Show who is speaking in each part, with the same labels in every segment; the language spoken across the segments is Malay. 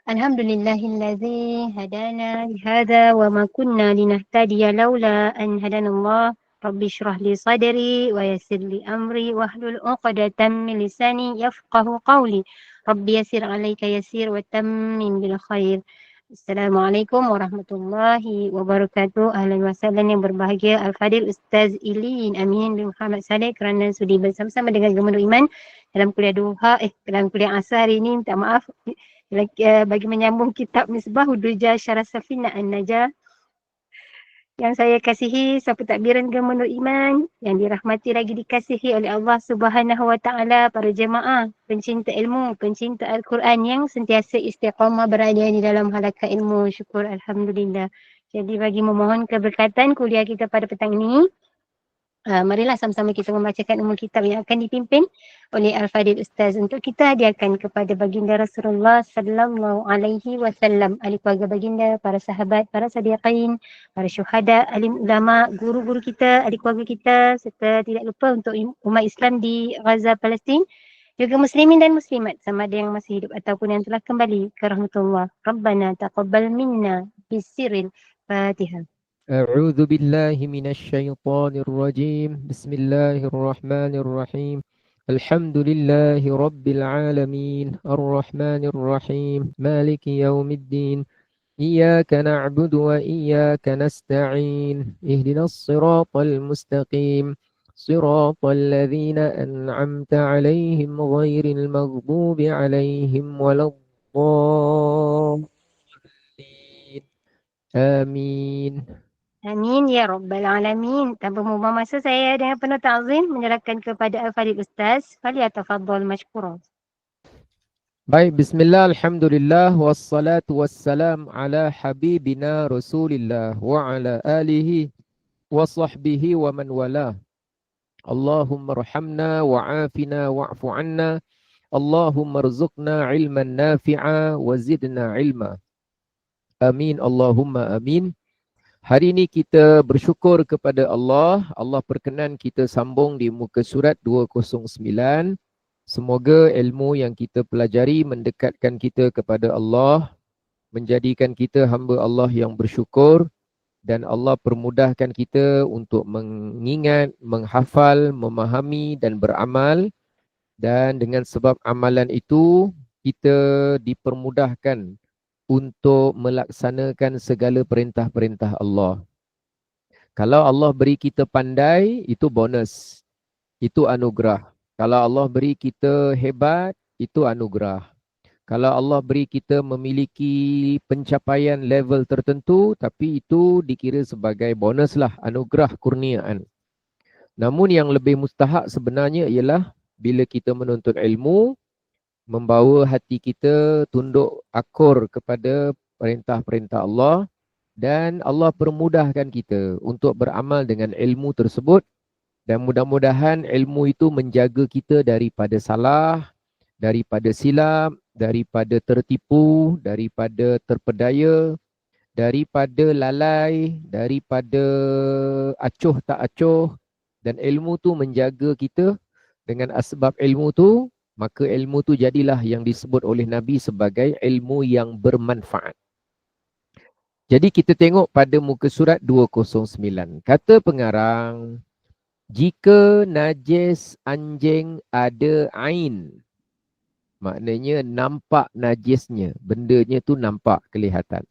Speaker 1: Alhamdulillahilladzi hadana lihada wa ma kunna linahtadiya laula an hadanallah. Rabbi shrah li sadri wa yassir li amri wahlul 'uqdatam min lisani yafqahu qawli. Rabbi yassir 'alaika yassir wa tammim bil khair. Assalamualaikum warahmatullahi wabarakatuh. Ahlan wa sahlan yang berbahagia Al-Fadil Ustaz Ilin Amin bin Muhammad Saleh kerana sudi bersama-sama dengan Gemulu Iman dalam kuliah duha, dalam kuliah asar hari ini. Minta maaf bagi menyambung kitab Misbah Huduja Syarah Safinah An-Najah yang saya kasihi sahabat takbiran Gemulu Iman yang dirahmati lagi dikasihi oleh Allah Subhanahu Wa Taala, para jemaah pencinta ilmu, pencinta Al-Quran yang sentiasa istiqamah berada di dalam halaqah ilmu. Syukur Alhamdulillah. Jadi bagi memohon keberkatan kuliah kita pada petang ini, marilah sama-sama kita membacakan umul kitab yang akan dipimpin oleh Al-Fadil Ustaz. Untuk kita hadiahkan kepada baginda Rasulullah sallallahu alaihi wasallam, ahli keluarga baginda, para sahabat, para sadiqin, para syuhada, alim ulama, guru-guru kita, ahli keluarga kita, serta tidak lupa untuk umat Islam di Gaza, Palestin, juga muslimin dan muslimat sama ada yang masih hidup ataupun yang telah kembali ke rahmatullah. Rabbana taqabbal minna bisiril Fatihah.
Speaker 2: أعوذ بالله من الشيطان الرجيم بسم الله الرحمن الرحيم الحمد لله رب العالمين الرحمن الرحيم مالك يوم الدين إياك نعبد وإياك نستعين اهدنا الصراط المستقيم صراط الذين أنعمت عليهم غير المغضوب عليهم ولا الضالين آمين.
Speaker 1: Amin ya rabbal alamin. Tanpa membuang masa, saya dengan penuh ta'zim menyerahkan kepada Al-Fadhil Ustaz. Falyatafaddal mashkura.
Speaker 2: Baik, bismillah, alhamdulillah, wassalatu wassalam ala habibina rasulillah wa ala alihi wa sahbihi wa man wala. Allahumma rahamna wa afina wa'fu anna. Allahumma rzuqna ilman nafi'a wa zidna ilma. Amin, Allahumma amin. Hari ini kita bersyukur kepada Allah. Allah perkenan kita sambung di muka surat 209. Semoga ilmu yang kita pelajari mendekatkan kita kepada Allah, menjadikan kita hamba Allah yang bersyukur, dan Allah permudahkan kita untuk mengingat, menghafal, memahami dan beramal. Dan dengan sebab amalan itu, kita dipermudahkan untuk melaksanakan segala perintah-perintah Allah. Kalau Allah beri kita pandai, itu bonus, itu anugerah. Kalau Allah beri kita hebat, itu anugerah. Kalau Allah beri kita memiliki pencapaian level tertentu, tapi itu dikira sebagai bonus lah, anugerah kurniaan. Namun yang lebih mustahak sebenarnya ialah bila kita menuntut ilmu, membawa hati kita tunduk akur kepada perintah-perintah Allah, dan Allah permudahkan kita untuk beramal dengan ilmu tersebut, dan mudah-mudahan ilmu itu menjaga kita daripada salah, daripada silap, daripada tertipu, daripada terpedaya, daripada lalai, daripada acuh tak acuh. Dan ilmu tu menjaga kita. Dengan asbab ilmu tu, maka ilmu tu jadilah yang disebut oleh Nabi sebagai ilmu yang bermanfaat. Jadi kita tengok pada muka surat 209. Kata pengarang, jika najis anjing ada ain, maknanya nampak najisnya, bendanya tu nampak, kelihatan.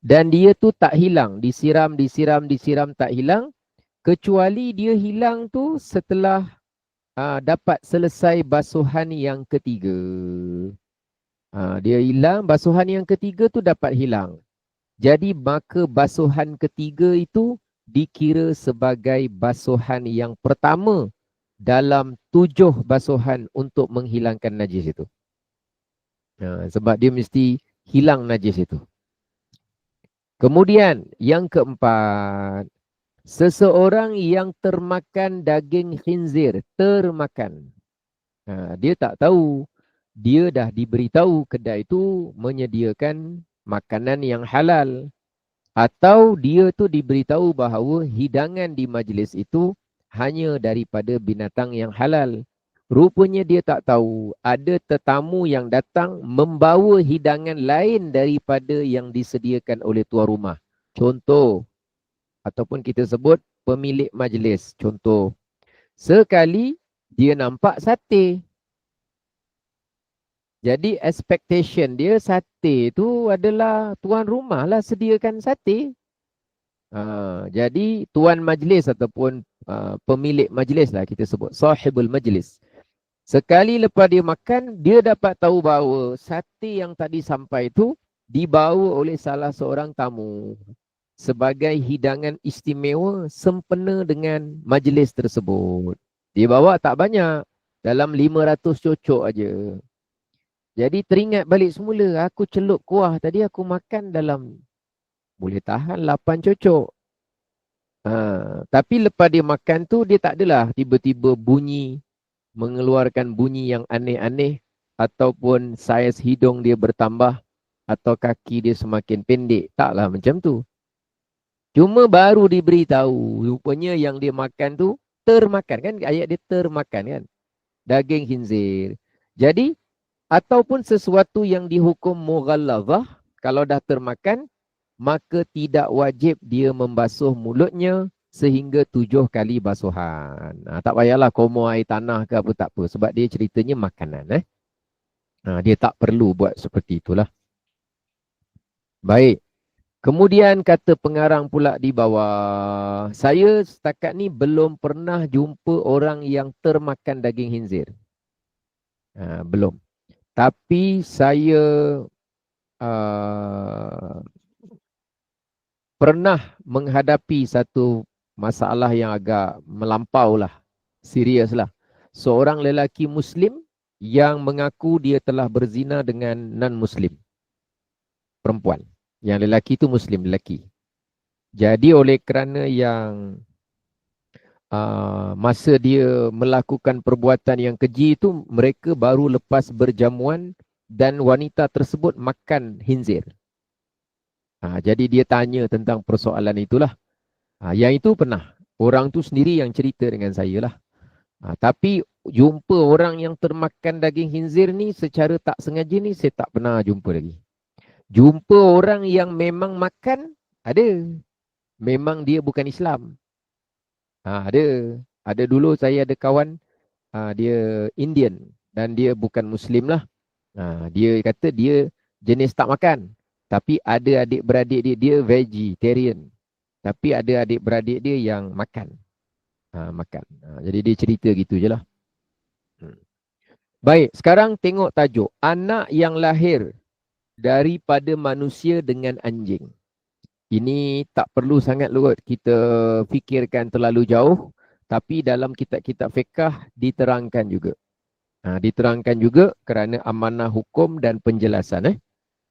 Speaker 2: Dan dia tu tak hilang, disiram tak hilang, kecuali dia hilang tu setelah dapat selesai basuhan yang ketiga. Dia hilang, basuhan yang ketiga tu dapat hilang. Jadi maka basuhan ketiga itu dikira sebagai basuhan yang pertama dalam 7 basuhan untuk menghilangkan najis itu. Sebab dia mesti hilang najis itu. Kemudian yang keempat, seseorang yang termakan daging khinzir, termakan. Dia tak tahu, dia dah diberitahu kedai itu menyediakan makanan yang halal. Atau dia tu diberitahu bahawa hidangan di majlis itu hanya daripada binatang yang halal. Rupanya dia tak tahu ada tetamu yang datang membawa hidangan lain daripada yang disediakan oleh tuan rumah. Contoh, ataupun kita sebut pemilik majlis. Contoh, sekali dia nampak sate. Jadi expectation dia sate tu adalah tuan rumah lah sediakan sate. Jadi tuan majlis ataupun pemilik majlis lah kita sebut. Sahibul majlis. Sekali lepas dia makan, dia dapat tahu bahawa sate yang tadi sampai tu dibawa oleh salah seorang tamu sebagai hidangan istimewa sempena dengan majlis tersebut. Dia bawa tak banyak, dalam 500 cocok aja. Jadi teringat balik semula, aku celup kuah tadi aku makan dalam boleh tahan 8 cocok. Tapi lepas dia makan tu dia tak adalah tiba-tiba mengeluarkan bunyi yang aneh-aneh ataupun saiz hidung dia bertambah atau kaki dia semakin pendek. Taklah macam tu. Cuma baru diberitahu rupanya yang dia makan tu termakan kan, ayat dia termakan kan. Daging khinzir. Jadi ataupun sesuatu yang dihukum mughallazah kalau dah termakan maka tidak wajib dia membasuh mulutnya sehingga 7 kali basuhan. Tak payahlah komo air tanah ke apa tak apa. Sebab dia ceritanya makanan. Dia tak perlu buat seperti itulah. Baik. Kemudian kata pengarang pula di bawah. Saya setakat ni belum pernah jumpa orang yang termakan daging khinzir. Belum. Tapi saya pernah menghadapi satu masalah yang agak melampau lah, serius lah. Seorang lelaki Muslim yang mengaku dia telah berzina dengan non-Muslim, perempuan. Yang lelaki itu Muslim, lelaki. Jadi oleh kerana yang masa dia melakukan perbuatan yang keji itu, mereka baru lepas berjamuan dan wanita tersebut makan khinzir. Jadi dia tanya tentang persoalan itulah. Yang itu pernah. Orang tu sendiri yang cerita dengan saya lah. Tapi jumpa orang yang termakan daging khinzir ni secara tak sengaja ni saya tak pernah jumpa lagi. Jumpa orang yang memang makan, ada. Memang dia bukan Islam. Ada. Ada dulu saya ada kawan, dia Indian dan dia bukan Muslim lah. Dia kata dia jenis tak makan. Tapi ada adik-beradik dia vegetarian. Tapi ada adik-beradik dia yang makan. Makan. Jadi dia cerita gitu je lah. Baik, sekarang tengok tajuk. Anak yang lahir daripada manusia dengan anjing. Ini tak perlu sangat lot kita fikirkan terlalu jauh. Tapi dalam kitab-kitab fiqh diterangkan juga. Diterangkan juga kerana amanah hukum dan penjelasan.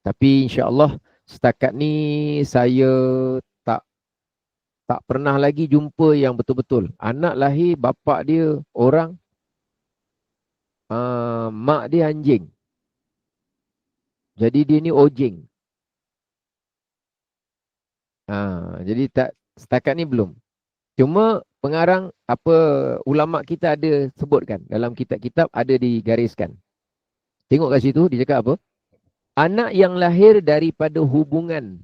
Speaker 2: Tapi insya-Allah setakat ni saya tak pernah lagi jumpa yang betul-betul. Anak lahir, bapa dia orang, mak dia anjing. Jadi dia ni ojing. Jadi setakat ni belum. Cuma pengarang ulama kita ada sebutkan. Dalam kitab-kitab ada digariskan. Tengok kat situ dia cakap apa? Anak yang lahir daripada hubungan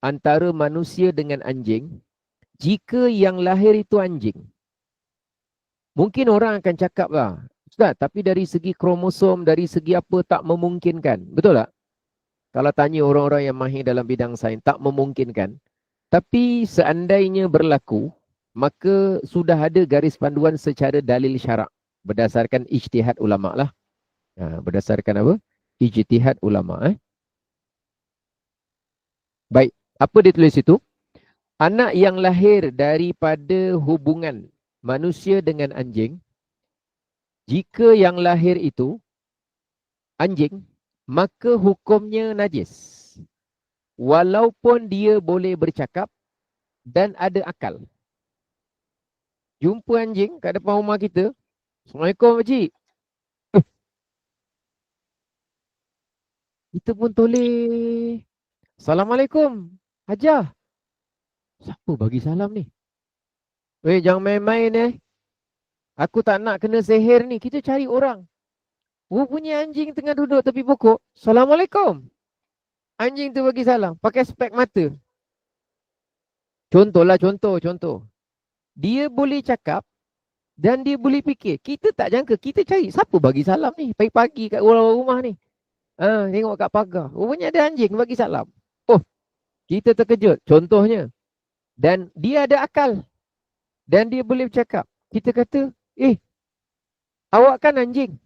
Speaker 2: antara manusia dengan anjing, jika yang lahir itu anjing, mungkin orang akan cakap lah, Ustaz, tapi dari segi kromosom, dari segi apa tak memungkinkan. Betul tak? Kalau tanya orang-orang yang mahir dalam bidang sains, tak memungkinkan. Tapi seandainya berlaku, maka sudah ada garis panduan secara dalil syarak. Berdasarkan ijtihad ulama' lah. Berdasarkan apa? Ijtihad ulama'. Baik, apa dia tulis itu? Anak yang lahir daripada hubungan manusia dengan anjing, jika yang lahir itu anjing, maka hukumnya najis. Walaupun dia boleh bercakap dan ada akal. Jumpa anjing kat depan rumah kita, Assalamualaikum pakcik. Kita pun toleh. Assalamualaikum, Hajah. Siapa bagi salam ni? Jangan main-main . Aku tak nak kena sihir ni. Kita cari orang. Rupanya anjing tengah duduk tepi pokok. Assalamualaikum. Anjing tu bagi salam. Pakai spek mata. Contoh. Dia boleh cakap dan dia boleh fikir. Kita tak jangka. Kita cari siapa bagi salam ni. Pagi-pagi kat orang rumah ni. Tengok kat pagar. Rupanya ada anjing bagi salam. Oh, kita terkejut. Contohnya. Dan dia ada akal. Dan dia boleh bercakap. Kita kata, awak kan anjing?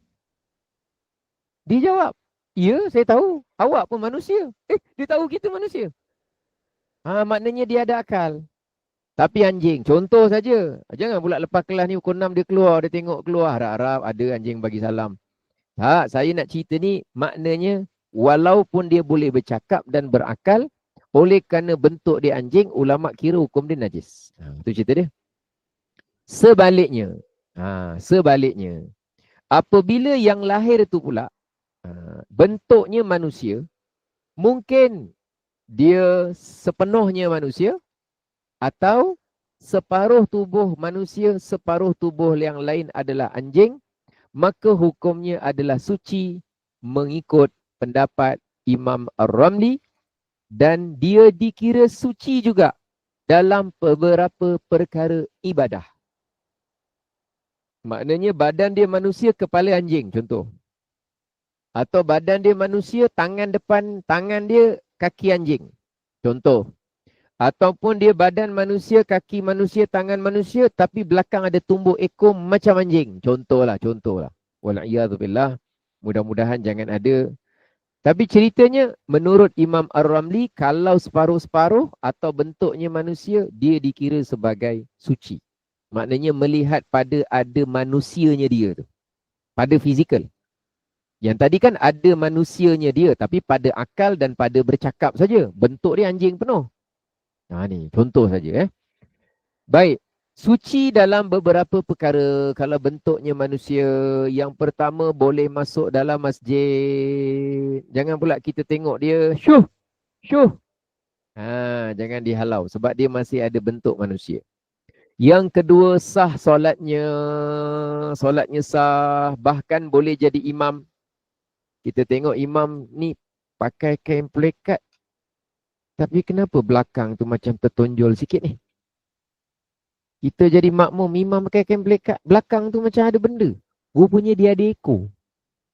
Speaker 2: Dia jawab, ya saya tahu. Awak pun manusia. Dia tahu kita manusia. Maknanya dia ada akal. Tapi anjing, contoh saja. Jangan pula lepas kelas ni pukul 6 dia keluar, dia tengok keluar. Harap-harap ada anjing bagi salam. Tak, saya nak cerita ni maknanya walaupun dia boleh bercakap dan berakal, oleh kerana bentuk dia anjing, ulama kira hukum dia najis. Itu cerita dia. Sebaliknya, apabila yang lahir itu pula bentuknya manusia, mungkin dia sepenuhnya manusia atau separuh tubuh manusia, separuh tubuh yang lain adalah anjing, maka hukumnya adalah suci mengikut pendapat Imam Ar-Ramli, dan dia dikira suci juga dalam beberapa perkara ibadah. Maknanya badan dia manusia, kepala anjing contoh. Atau badan dia manusia, tangan depan tangan dia kaki anjing. Contoh. Ataupun dia badan manusia, kaki manusia, tangan manusia, tapi belakang ada tumbuk ekor macam anjing. Contohlah. Wal'iyadzubillah. Mudah-mudahan jangan ada. Tapi ceritanya, menurut Imam Ar-Ramli, kalau separuh-separuh atau bentuknya manusia, dia dikira sebagai suci. Maknanya melihat pada ada manusianya dia tu. Pada fizikal. Yang tadi kan ada manusianya dia, tapi pada akal dan pada bercakap saja. Bentuk dia anjing penuh. Ni contoh saja. Baik, suci dalam beberapa perkara. Kalau bentuknya manusia, yang pertama boleh masuk dalam masjid. Jangan pula kita tengok dia syuh. Jangan dihalau sebab dia masih ada bentuk manusia. Yang kedua, sah solatnya. Solatnya sah, bahkan boleh jadi imam. Kita tengok imam ni pakai kain pelekat. Tapi kenapa belakang tu macam tertonjol sikit ni? Kita jadi makmum, imam pakai kain pelekat. Belakang tu macam ada benda. Rupanya dia ada ekor.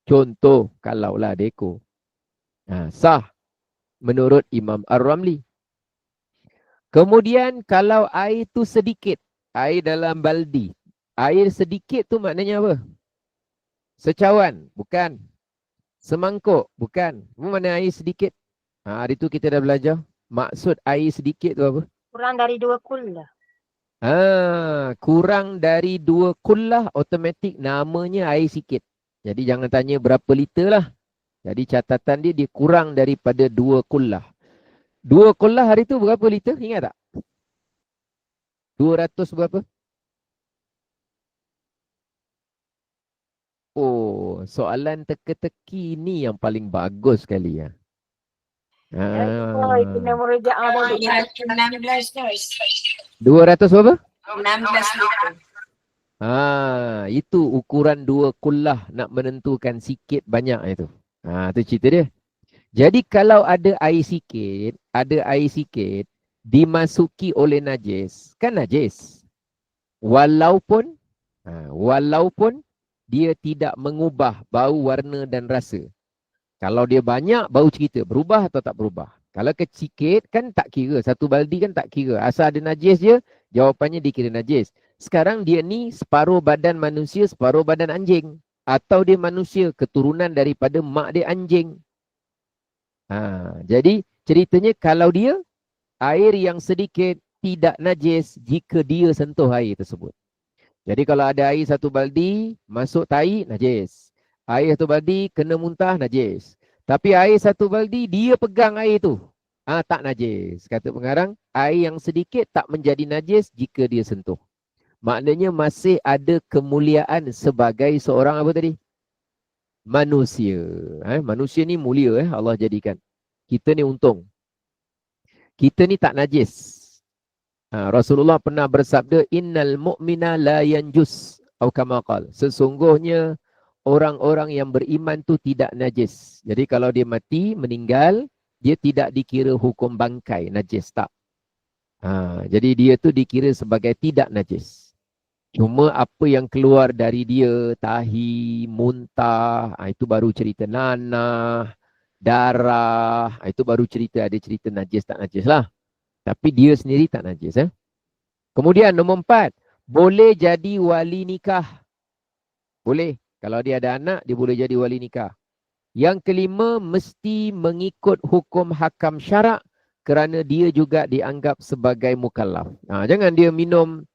Speaker 2: Contoh, kalaulah ada ekor. Sah menurut Imam Ar-Ramli. Kemudian kalau air tu sedikit. Air dalam baldi. Air sedikit tu maknanya apa? Secawan? Bukan. Semangkuk? Bukan. Mana air sedikit? Hari tu kita dah belajar. Maksud air sedikit tu apa?
Speaker 1: Kurang dari 2 kullah.
Speaker 2: Kurang dari 2 kullah, automatik namanya air sikit. Jadi jangan tanya berapa liter lah. Jadi catatan dia kurang daripada 2 kullah. 2 kullah hari tu berapa liter? Ingat tak? 200 berapa? Oh, soalan teka-teki ni yang paling bagus sekali ya.
Speaker 1: Itu nama rejak ada
Speaker 3: 16 guys.
Speaker 2: 200 berapa?
Speaker 3: 16 liter.
Speaker 2: Itu ukuran 2 kullah nak menentukan sikit banyak itu. Itu cerita dia. Jadi kalau ada air sikit, dimasuki oleh najis, kan najis. Walaupun dia tidak mengubah bau, warna dan rasa. Kalau dia banyak, bau cerita. Berubah atau tak berubah? Kalau kecikit, kan tak kira. Satu baldi kan tak kira. Asal ada najis je, jawapannya dikira najis. Sekarang dia ni separuh badan manusia, separuh badan anjing. Atau dia manusia, keturunan daripada mak dia anjing. Jadi ceritanya kalau dia, air yang sedikit tidak najis jika dia sentuh air tersebut. Jadi kalau ada air satu baldi, masuk tai, najis. Air satu baldi, kena muntah, najis. Tapi air satu baldi, dia pegang air tu. Tak najis. Kata pengarang, air yang sedikit tak menjadi najis jika dia sentuh. Maknanya masih ada kemuliaan sebagai seorang apa tadi? Manusia. Manusia ni mulia Allah jadikan. Kita ni untung. Kita ni tak najis. Rasulullah pernah bersabda, innal mu'mina la yanjus. Atau kama qala. Sesungguhnya orang-orang yang beriman tu tidak najis. Jadi kalau dia mati, meninggal, dia tidak dikira hukum bangkai, najis tak. Jadi dia tu dikira sebagai tidak najis. Cuma apa yang keluar dari dia, tahi, muntah, itu baru cerita nanah, darah, itu baru cerita, ada cerita najis tak najis lah. Tapi dia sendiri tak najis. Kemudian nombor 4, boleh jadi wali nikah. Boleh. Kalau dia ada anak, dia boleh jadi wali nikah. Yang kelima, mesti mengikut hukum hakam syarak kerana dia juga dianggap sebagai mukallaf. Jangan dia minum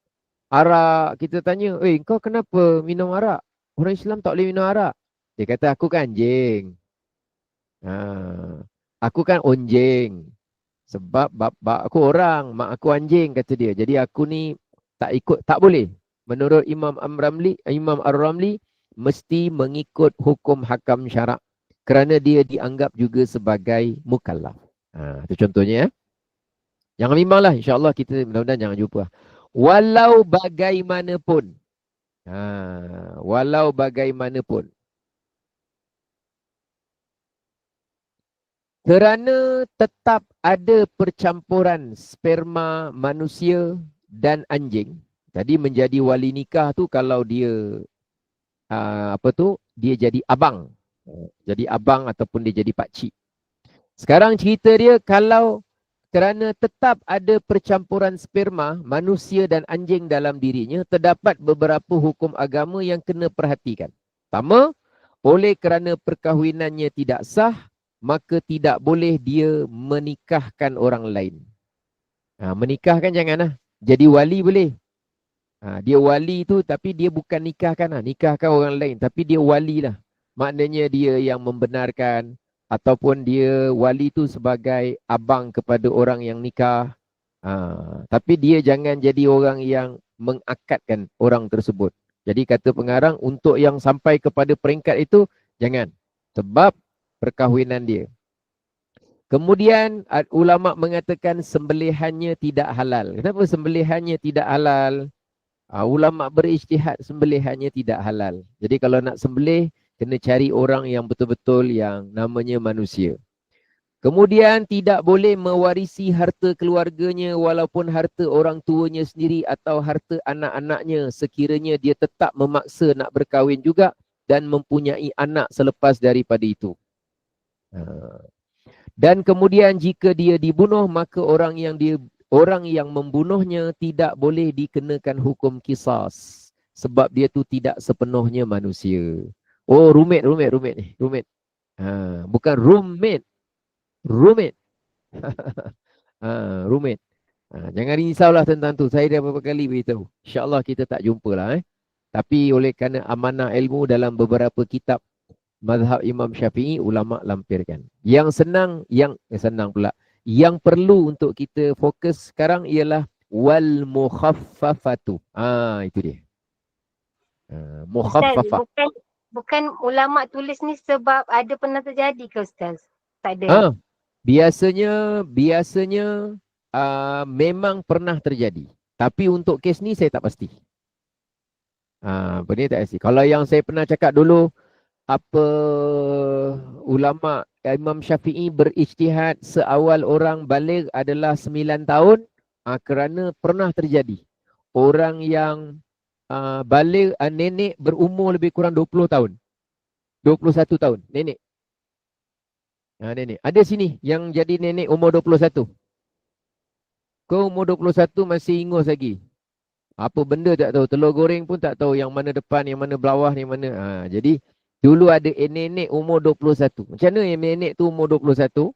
Speaker 2: arak, kita tanya, kau kenapa minum arak? Orang Islam tak boleh minum arak. Dia kata, aku kan anjing. Aku kan onjeng. Sebab bapa aku orang, mak aku anjing, kata dia. Jadi aku ni tak ikut, tak boleh. Menurut Imam Ar-Ramli, mesti mengikut hukum hakam syarak kerana dia dianggap juga sebagai mukallaf. Itu contohnya. Yang 5 lah, insyaAllah kita mudah-mudahan jangan jumpa. Walau bagaimanapun. Walau bagaimanapun. Kerana tetap ada percampuran sperma manusia dan anjing. Jadi menjadi wali nikah tu kalau dia dia jadi abang. Jadi abang ataupun dia jadi pakcik. Sekarang cerita dia kalau kerana tetap ada percampuran sperma manusia dan anjing dalam dirinya, terdapat beberapa hukum agama yang kena perhatikan. Pertama, oleh kerana perkahwinannya tidak sah, maka tidak boleh dia menikahkan orang lain. Menikahkan janganlah. Jadi wali boleh. Dia wali tu tapi dia bukan nikahkan. Nikahkan orang lain. Tapi dia wali lah. Maknanya dia yang membenarkan. Ataupun dia wali tu sebagai abang kepada orang yang nikah. Tapi dia jangan jadi orang yang mengakadkan orang tersebut. Jadi kata pengarang, untuk yang sampai kepada peringkat itu, jangan. Sebab perkahwinan dia. Kemudian ulama mengatakan sembelihannya tidak halal. Kenapa sembelihannya tidak halal? Ulama berijtihad sembelihannya tidak halal. Jadi kalau nak sembelih, kena cari orang yang betul-betul yang namanya manusia. Kemudian tidak boleh mewarisi harta keluarganya walaupun harta orang tuanya sendiri atau harta anak-anaknya sekiranya dia tetap memaksa nak berkahwin juga dan mempunyai anak selepas daripada itu. Dan kemudian jika dia dibunuh, maka orang yang membunuhnya tidak boleh dikenakan hukum qisas sebab dia tu tidak sepenuhnya manusia. Rumit ni, rumit. Bukan roommate. Rumit. Rumit. Jangan risaulah tentang tu. Saya dah beberapa kali beritahu. InsyaAllah kita tak jumpa lah. Tapi oleh kerana amanah ilmu dalam beberapa kitab mazhab Imam Syafi'i, ulama lampirkan. Yang senang pula. Yang perlu untuk kita fokus sekarang ialah wal mukhaffafatu. Itu dia. Mukhaffafah.
Speaker 1: Bukan ulama tulis ni sebab ada pernah terjadi ke Ustaz? Tak ada.
Speaker 2: Biasanya memang pernah terjadi. Tapi untuk kes ni saya tak pasti. Benda tak pasti. Kalau yang saya pernah cakap dulu, ulama Imam Syafi'i berijtihad seawal orang baligh adalah 9 tahun, kerana pernah terjadi orang yang baligh, nenek berumur lebih kurang 20 tahun. 21 tahun nenek. Nenek. Ada sini yang jadi nenek umur 21. Kau umur 21 masih ingus lagi. Apa benda tak tahu. Telur goreng pun tak tahu yang mana depan, yang mana bawah, yang mana. Jadi dulu ada nenek umur 21. Macam mana yang nenek tu umur 21?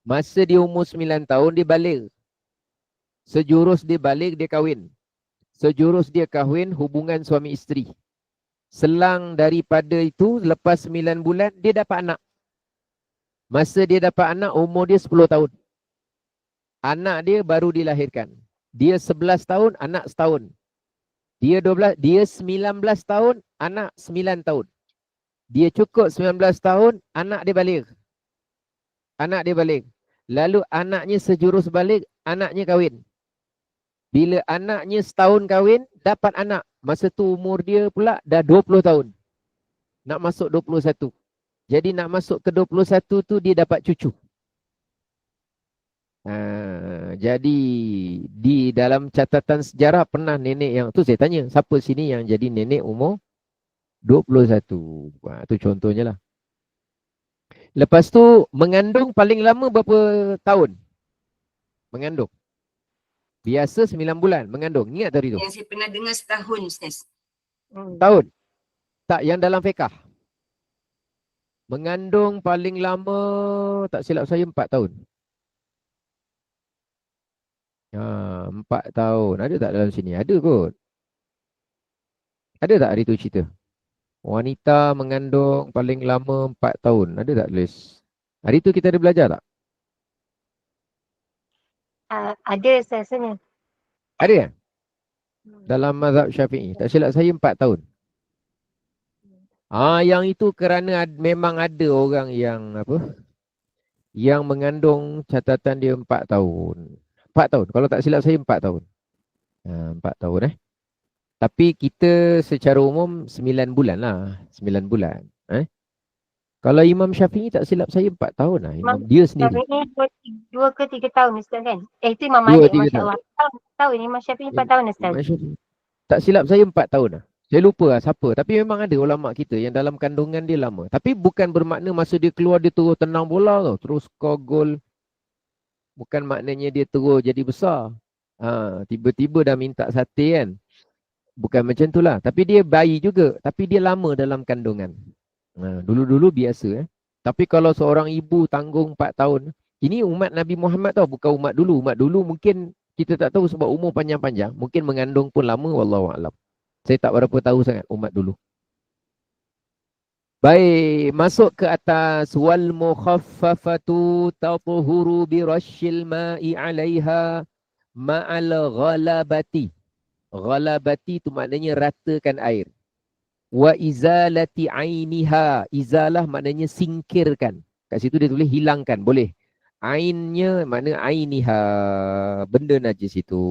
Speaker 2: Masa dia umur 9 tahun, dia baligh. Sejurus dia baligh, dia kahwin. Sejurus dia kahwin, hubungan suami isteri. Selang daripada itu, lepas 9 bulan, dia dapat anak. Masa dia dapat anak, umur dia 10 tahun. Anak dia baru dilahirkan. Dia 11 tahun, anak setahun. Dia 19 tahun, anak 9 tahun. Dia cukup 19 tahun, anak dia baligh. Lalu anaknya sejurus baligh, anaknya kahwin. Bila anaknya setahun kahwin, dapat anak. Masa tu umur dia pula dah 20 tahun. Nak masuk 21. Jadi nak masuk ke 21 tu dia dapat cucu. Jadi di dalam catatan sejarah pernah nenek yang tu saya tanya, siapa sini yang jadi nenek umur 21. Tu contohnya lah. Lepas tu mengandung paling lama berapa tahun? Mengandung. Biasa 9 bulan mengandung. Ingat tadi tu?
Speaker 3: Yang saya pernah dengar setahun, Ustaz.
Speaker 2: Tahun. Tak, yang dalam fiqh. Mengandung paling lama tak silap saya 4 tahun. 4 tahun. Ada tak dalam sini? Ada kot. Ada tak hari tu cerita? Wanita mengandung paling lama 4 tahun. Ada tak tulis? Hari tu kita ada belajar tak?
Speaker 1: Ada rasanya.
Speaker 2: Ada kan? Dalam mazhab Syafi'i. Tak silap saya 4 tahun. Yang itu kerana memang ada orang yang apa? Yang mengandung catatan dia 4 tahun. 4 tahun. Kalau tak silap saya 4 tahun. 4 tahun Tapi kita secara umum 9 bulan lah. 9 bulan. Kalau Imam Syafi'i tak silap saya 4 tahun lah. Imam dia sendiri.
Speaker 1: Syafi'i 2 ke 3 tahun Ustaz kan? Itu Imam
Speaker 2: 2,
Speaker 1: Malik
Speaker 2: 3
Speaker 1: Masya Allah. Tahun Imam Syafi'i 4 tahun Ustaz.
Speaker 2: Tak silap saya 4 tahun lah. Saya lupa lah siapa. Tapi memang ada ulama kita yang dalam kandungan dia lama. Tapi bukan bermakna masa dia keluar dia terus tenang bola tau. Terus score gol. Bukan maknanya dia terus jadi besar. Tiba-tiba dah minta sate kan. Bukan macam tu lah. Tapi dia bayi juga. Tapi dia lama dalam kandungan. Dulu-dulu biasa. Tapi kalau seorang ibu tanggung 4 tahun. Ini umat Nabi Muhammad tau. Bukan umat dulu. Umat dulu mungkin kita tak tahu sebab umur panjang-panjang. Mungkin mengandung pun lama. Wallahualam. Saya tak berapa tahu sangat umat dulu. Baik, masuk ke atas. Wal mukhaffafatu tatuhuru birashil ma'i 'alaiha ma'al ghalabati. Ghalabati tu maknanya ratakan air. Wa izalati 'ainiha. Izalah maknanya singkirkan. Kat situ dia tulis hilangkan, boleh. Ainnya makna 'ainiha, benda najis itu.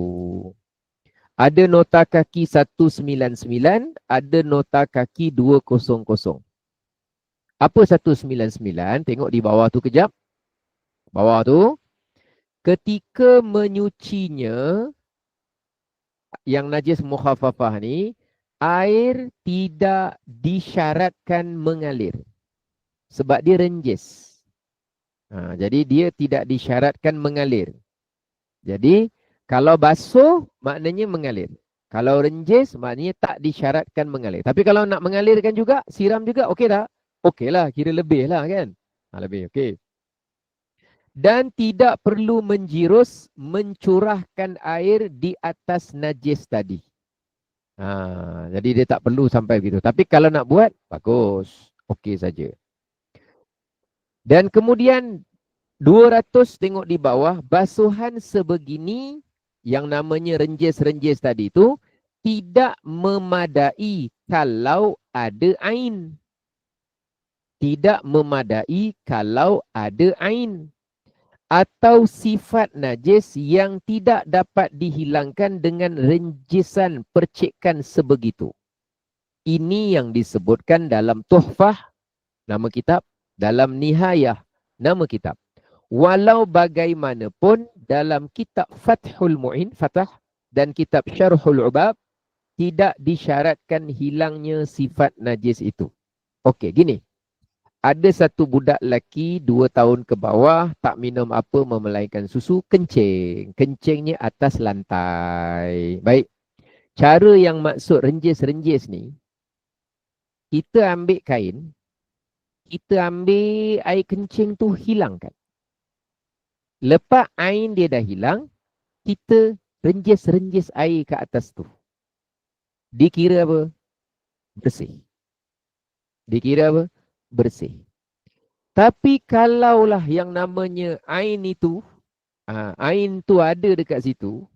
Speaker 2: Ada nota kaki 199, ada nota kaki 200. Apa 199? Tengok di bawah tu kejap. Bawah tu. Ketika menyucinya, yang najis mukhaffafah ni, air tidak disyaratkan mengalir. Sebab dia renjis. Jadi dia tidak disyaratkan mengalir. Jadi, kalau basuh, maknanya mengalir. Kalau renjis, maknanya tak disyaratkan mengalir. Tapi kalau nak mengalirkan juga, siram juga, okey tak? Okey lah, kira lebih lah kan? Lebih, okey. Dan tidak perlu menjirus, mencurahkan air di atas najis tadi. Jadi dia tak perlu sampai begitu. Tapi kalau nak buat, bagus. Okey saja. Dan kemudian 200 tengok di bawah, basuhan sebegini yang namanya renjis-renjis tadi tu tidak memadai kalau ada ain. Tidak memadai kalau ada ain. Atau sifat najis yang tidak dapat dihilangkan dengan renjisan percikan sebegitu. Ini yang disebutkan dalam Tuhfah, nama kitab, dalam Nihayah, nama kitab. Walau bagaimanapun dalam kitab Fathul Mu'in, Fatah, dan kitab Syarhul Ubab, tidak disyaratkan hilangnya sifat najis itu. Okey, gini. Ada satu budak lelaki 2 tahun ke bawah, tak minum apa melainkan susu, kencing. Kencingnya atas lantai. Baik. Cara yang maksud renjis-renjis ni, kita ambil kain, kita ambil air kencing tu hilangkan. Lepas air dia dah hilang, kita renjis-renjis air ke atas tu. Dikira apa? Bersih. Dikira apa? Bersih. Tapi kalaulah yang namanya air itu, air tu ada dekat situ,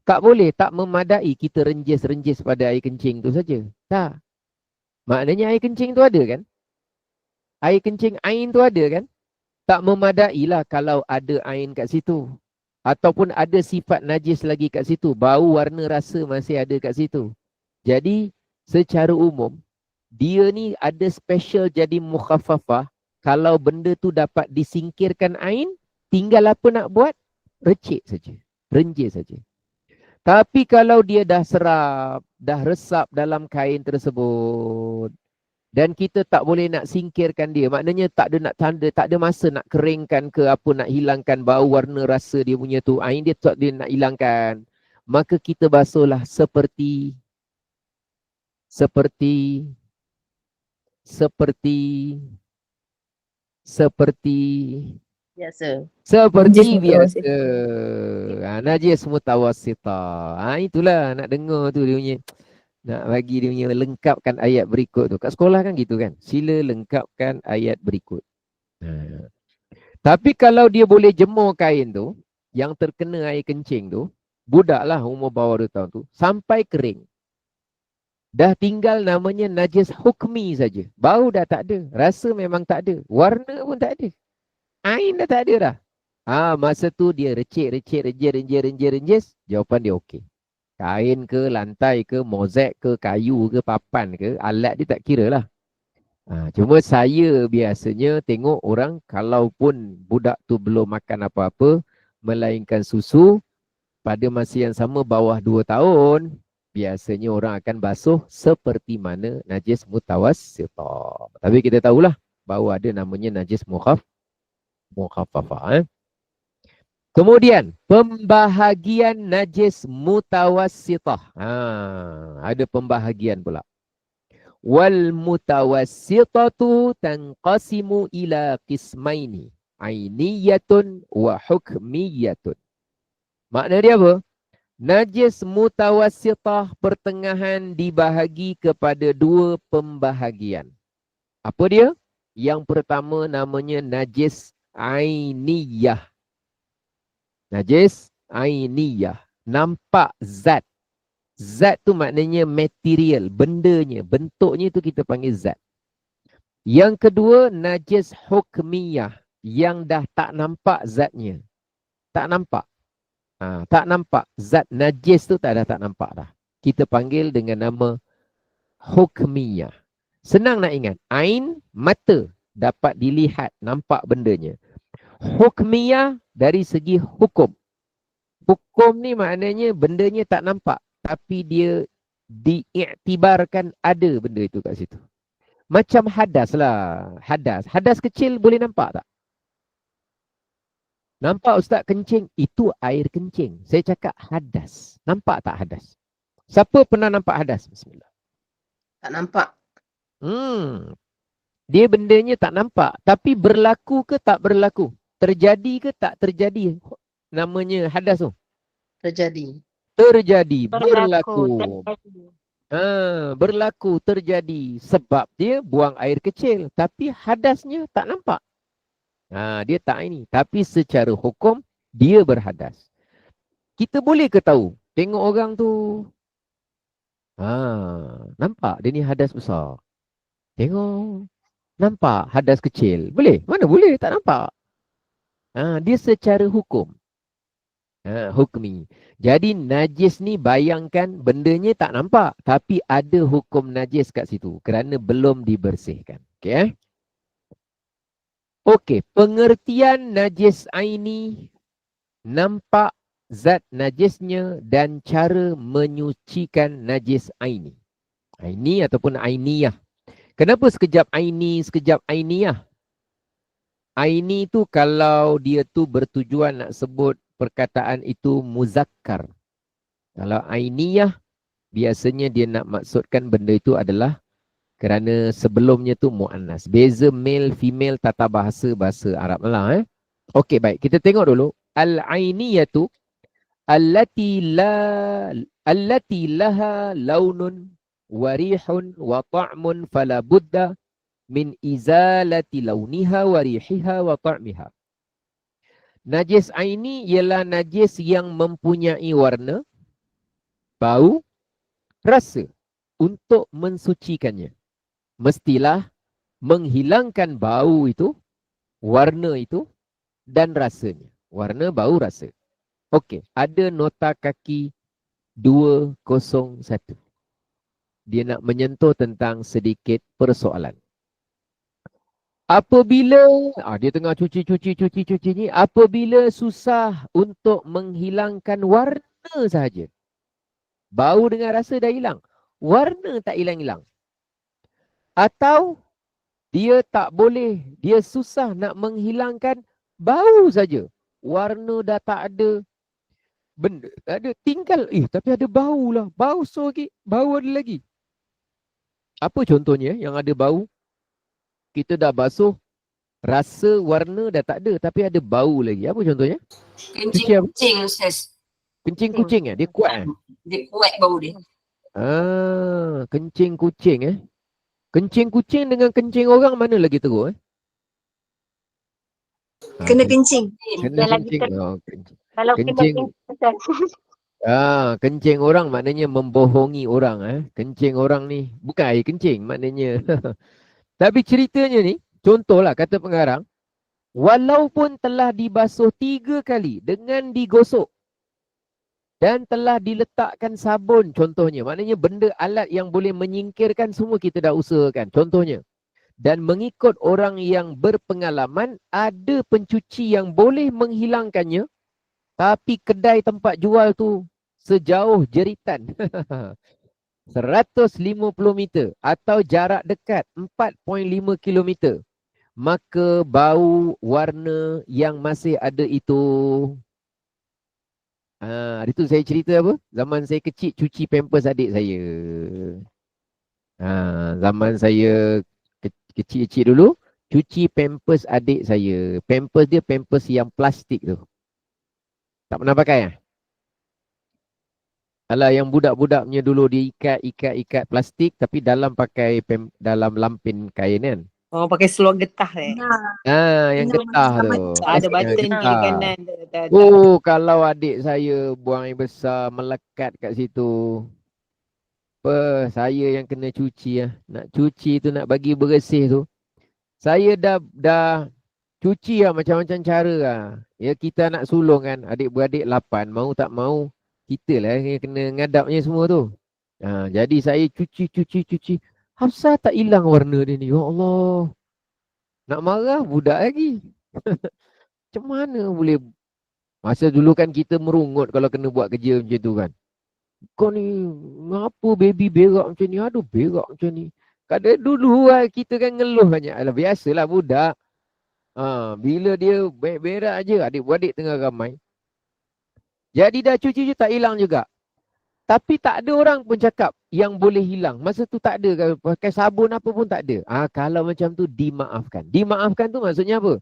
Speaker 2: tak boleh, tak memadai kita renjis-renjis pada air kencing tu saja. Tak. Maknanya air kencing tu ada kan? Air kencing air tu ada kan? Tak memadailah kalau ada air kat situ. ataupun ada sifat najis lagi kat situ, bau, warna, rasa masih ada kat situ. Jadi secara umum dia ni ada special jadi mukhaffafah. Kalau benda tu dapat disingkirkan ain, tinggal apa nak buat? Recik saja, renjis saja. Tapi kalau dia dah serap, dah resap dalam kain tersebut, dan kita tak boleh nak singkirkan dia, maknanya tak ada nak tanda, tak ada masa nak keringkan ke apa, nak hilangkan bau, warna, rasa dia punya tu, ain dia tak dia nak hilangkan, maka kita basuhlah seperti
Speaker 4: Biasa.
Speaker 2: seperti
Speaker 1: Najis
Speaker 2: biasa. Najis mutawassitah. Itulah nak dengar tu dia punya, nak bagi dia punya lengkapkan ayat berikut tu. Kat sekolah kan gitu kan. Sila lengkapkan ayat berikut. Tapi kalau dia boleh jemur kain tu, yang terkena air kencing tu, budak lah umur bawah 2 tahun tu, sampai kering. Dah tinggal namanya najis hukmi saja. Bau dah tak ada. Rasa memang tak ada. Warna pun tak ada. Ain dah tak ada dah. Masa tu dia renjis. Jawapan dia okey. Kain ke, lantai ke, mozaik ke, kayu ke, papan ke, alat dia tak kira lah. Cuma saya biasanya tengok orang, kalaupun budak tu belum makan apa-apa, melainkan susu, pada masa yang sama bawah 2 tahun, biasanya orang akan basuh seperti mana najis mutawassitah. Tapi kita tahulah bahawa ada namanya najis mukhaffafah. Kemudian pembahagian najis mutawassitah. Ada pembahagian pula. Wal mutawassitatu tanqasimu ila qismaini, ainiyatun wa hukmiyatun. Makna dia apa? Najis mutawassitah pertengahan dibahagi kepada 2 pembahagian. Apa dia? Yang pertama namanya najis ainiyah. Najis ainiyah. Nampak zat. Zat tu maknanya material, bendanya, bentuknya tu kita panggil zat. Yang kedua najis hukmiyah, yang dah tak nampak zatnya. Tak nampak. Tak nampak. Zat najis tu tak nampak dah. Kita panggil dengan nama hukmiyah. Senang nak ingat. Ain, mata, dapat dilihat, nampak bendanya. Hukmiyah dari segi hukum. Hukum ni maknanya bendanya tak nampak, tapi dia diiktibarkan ada benda itu kat situ. Macam hadas lah. Hadas kecil boleh nampak tak? Nampak Ustaz kencing? Itu air kencing. Saya cakap hadas. Nampak tak hadas? Siapa pernah nampak hadas? Bismillah.
Speaker 4: Tak nampak.
Speaker 2: Dia bendanya tak nampak. Tapi berlaku ke tak berlaku? Terjadi ke tak terjadi? Namanya hadas tu.
Speaker 4: Terjadi.
Speaker 2: Berlaku. Berlaku, terjadi. Sebab dia buang air kecil. Tapi hadasnya tak nampak. Dia tak ini. Tapi secara hukum, dia berhadas. Kita boleh ke tahu? Tengok orang tu. Nampak dia ni hadas besar. Tengok. Nampak hadas kecil. Boleh? Mana boleh? Tak nampak. Dia secara hukum. Hukmi. Jadi najis ni bayangkan bendanya tak nampak. Tapi ada hukum najis kat situ. Kerana belum dibersihkan. Okey. Okey, pengertian najis aini, nampak zat najisnya dan cara menyucikan najis aini. Aini ataupun ainiyah. Kenapa sekejap aini, sekejap ainiyah? Aini tu kalau dia tu bertujuan nak sebut perkataan itu muzakkar. Kalau ainiyah, biasanya dia nak maksudkan benda itu adalah kerana sebelumnya tu mu'annas. Beza male, female, tata bahasa Arab lah. Okey, baik. Kita tengok dulu. Al-ainiyatu allati laha launun wa rihun wa ta'mun fala budda min izalati launiha wa rihiha wa ta'miha. Najis aini ialah najis yang mempunyai warna, bau, rasa. Untuk mensucikannya, mestilah menghilangkan bau itu, warna itu dan rasanya. Warna, bau, rasa. Okey, ada nota kaki 201. Dia nak menyentuh tentang sedikit persoalan. Apabila dia tengah cuci ni, apabila susah untuk menghilangkan warna sahaja. Bau dengan rasa dah hilang. Warna tak hilang-hilang. Atau dia tak boleh, dia susah nak menghilangkan bau saja. Warna dah tak ada. Benda ada tinggal tapi ada bau lah. Bau so lagi, bau ada lagi. Apa contohnya yang ada bau? Kita dah basuh, rasa warna dah tak ada tapi ada bau lagi. Apa contohnya?
Speaker 3: Kencing
Speaker 2: Cuci apa?
Speaker 3: kucing Ustaz.
Speaker 2: Kencing kucing dia kuat
Speaker 3: Dia kuat bau dia.
Speaker 2: kencing kucing Kencing kucing dengan kencing orang mana lagi teruk
Speaker 5: Kena kencing.
Speaker 2: Kena
Speaker 1: Yang lagi
Speaker 2: kencing. Kencing.
Speaker 1: Kalau
Speaker 2: Kencing.
Speaker 1: kena
Speaker 2: Kencing orang maknanya membohongi orang. Kencing orang ni bukan air kencing maknanya. Tapi ceritanya ni, contohlah kata pengarang, walaupun telah dibasuh 3 kali dengan digosok dan telah diletakkan sabun contohnya, maknanya benda alat yang boleh menyingkirkan semua kita dah usahakan contohnya. Dan mengikut orang yang berpengalaman, ada pencuci yang boleh menghilangkannya, tapi kedai tempat jual tu sejauh jeritan 150 meter atau jarak dekat 4.5 kilometer. Maka bau warna yang masih ada itu. Itu saya cerita apa? Zaman saya kecil cuci pampers adik saya. Zaman saya kecil-kecil dulu, cuci pampers adik saya. Pampers dia pampers yang plastik tu. Tak pernah pakai Alah, yang budak-budaknya dulu dia ikat plastik tapi dalam pakai dalam lampin kain kan.
Speaker 4: Oh, pakai seluar getah
Speaker 2: Yang getah tu.
Speaker 4: Ada button kiri kanan.
Speaker 2: Kalau adik saya buang air besar melekat kat situ. Saya yang kena cuci Nak cuci tu, nak bagi bersih tu. Saya dah cuci macam-macam cara Ya, kita nak sulung kan, adik-beradik 8, mau tak mau kita lah yang kena ngadapnya semua tu. Jadi saya cuci. Hafsah tak hilang warna dia ni. Ya Allah. Nak marah budak lagi. Macam mana boleh? Masa dulu kan kita merungut kalau kena buat kerja macam tu kan. Kau ni ngapa baby berak macam ni? Aduh, berak macam ni. Kadang dulu kita kan ngeluh banyak. Alah, biasalah budak. Bila dia berak aja, adik-beradik tengah ramai. Jadi dah cuci tak hilang juga. Tapi tak ada orang pun cakap yang boleh hilang. Masa tu tak ada, pakai sabun apa pun tak ada. Kalau macam tu dimaafkan. Dimaafkan tu maksudnya apa?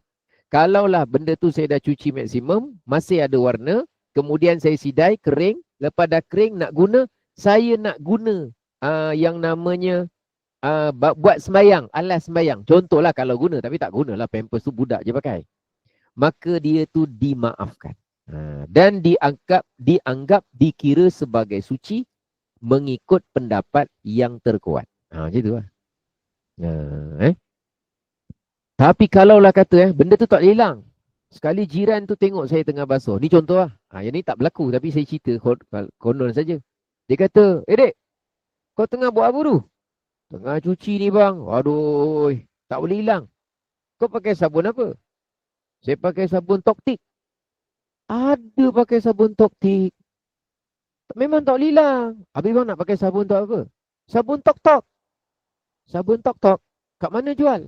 Speaker 2: Kalaulah benda tu saya dah cuci maksimum, masih ada warna, kemudian saya sidai, kering, lepas dah kering nak guna, saya nak guna yang namanya buat sembayang, alas sembayang. Contohlah kalau guna, tapi tak gunalah, pampers tu budak je pakai. Maka dia tu dimaafkan. Dan dianggap dikira sebagai suci mengikut pendapat yang terkuat. Macam tu lah. Tapi kalaulah kata benda tu tak hilang. Sekali jiran tu tengok saya tengah basuh. Ni contoh lah. Yang ni tak berlaku tapi saya cerita konon saja. Dia kata, dek, kau tengah buat apa tu? Tengah cuci ni bang. Aduh, tak boleh hilang. Kau pakai sabun apa? Saya pakai sabun Toktik. Ada pakai sabun Toktik. Memang tak boleh hilang. Habis bang nak pakai sabun tu apa? Sabun Tok-Tok. Sabun Tok-Tok. Kat mana jual?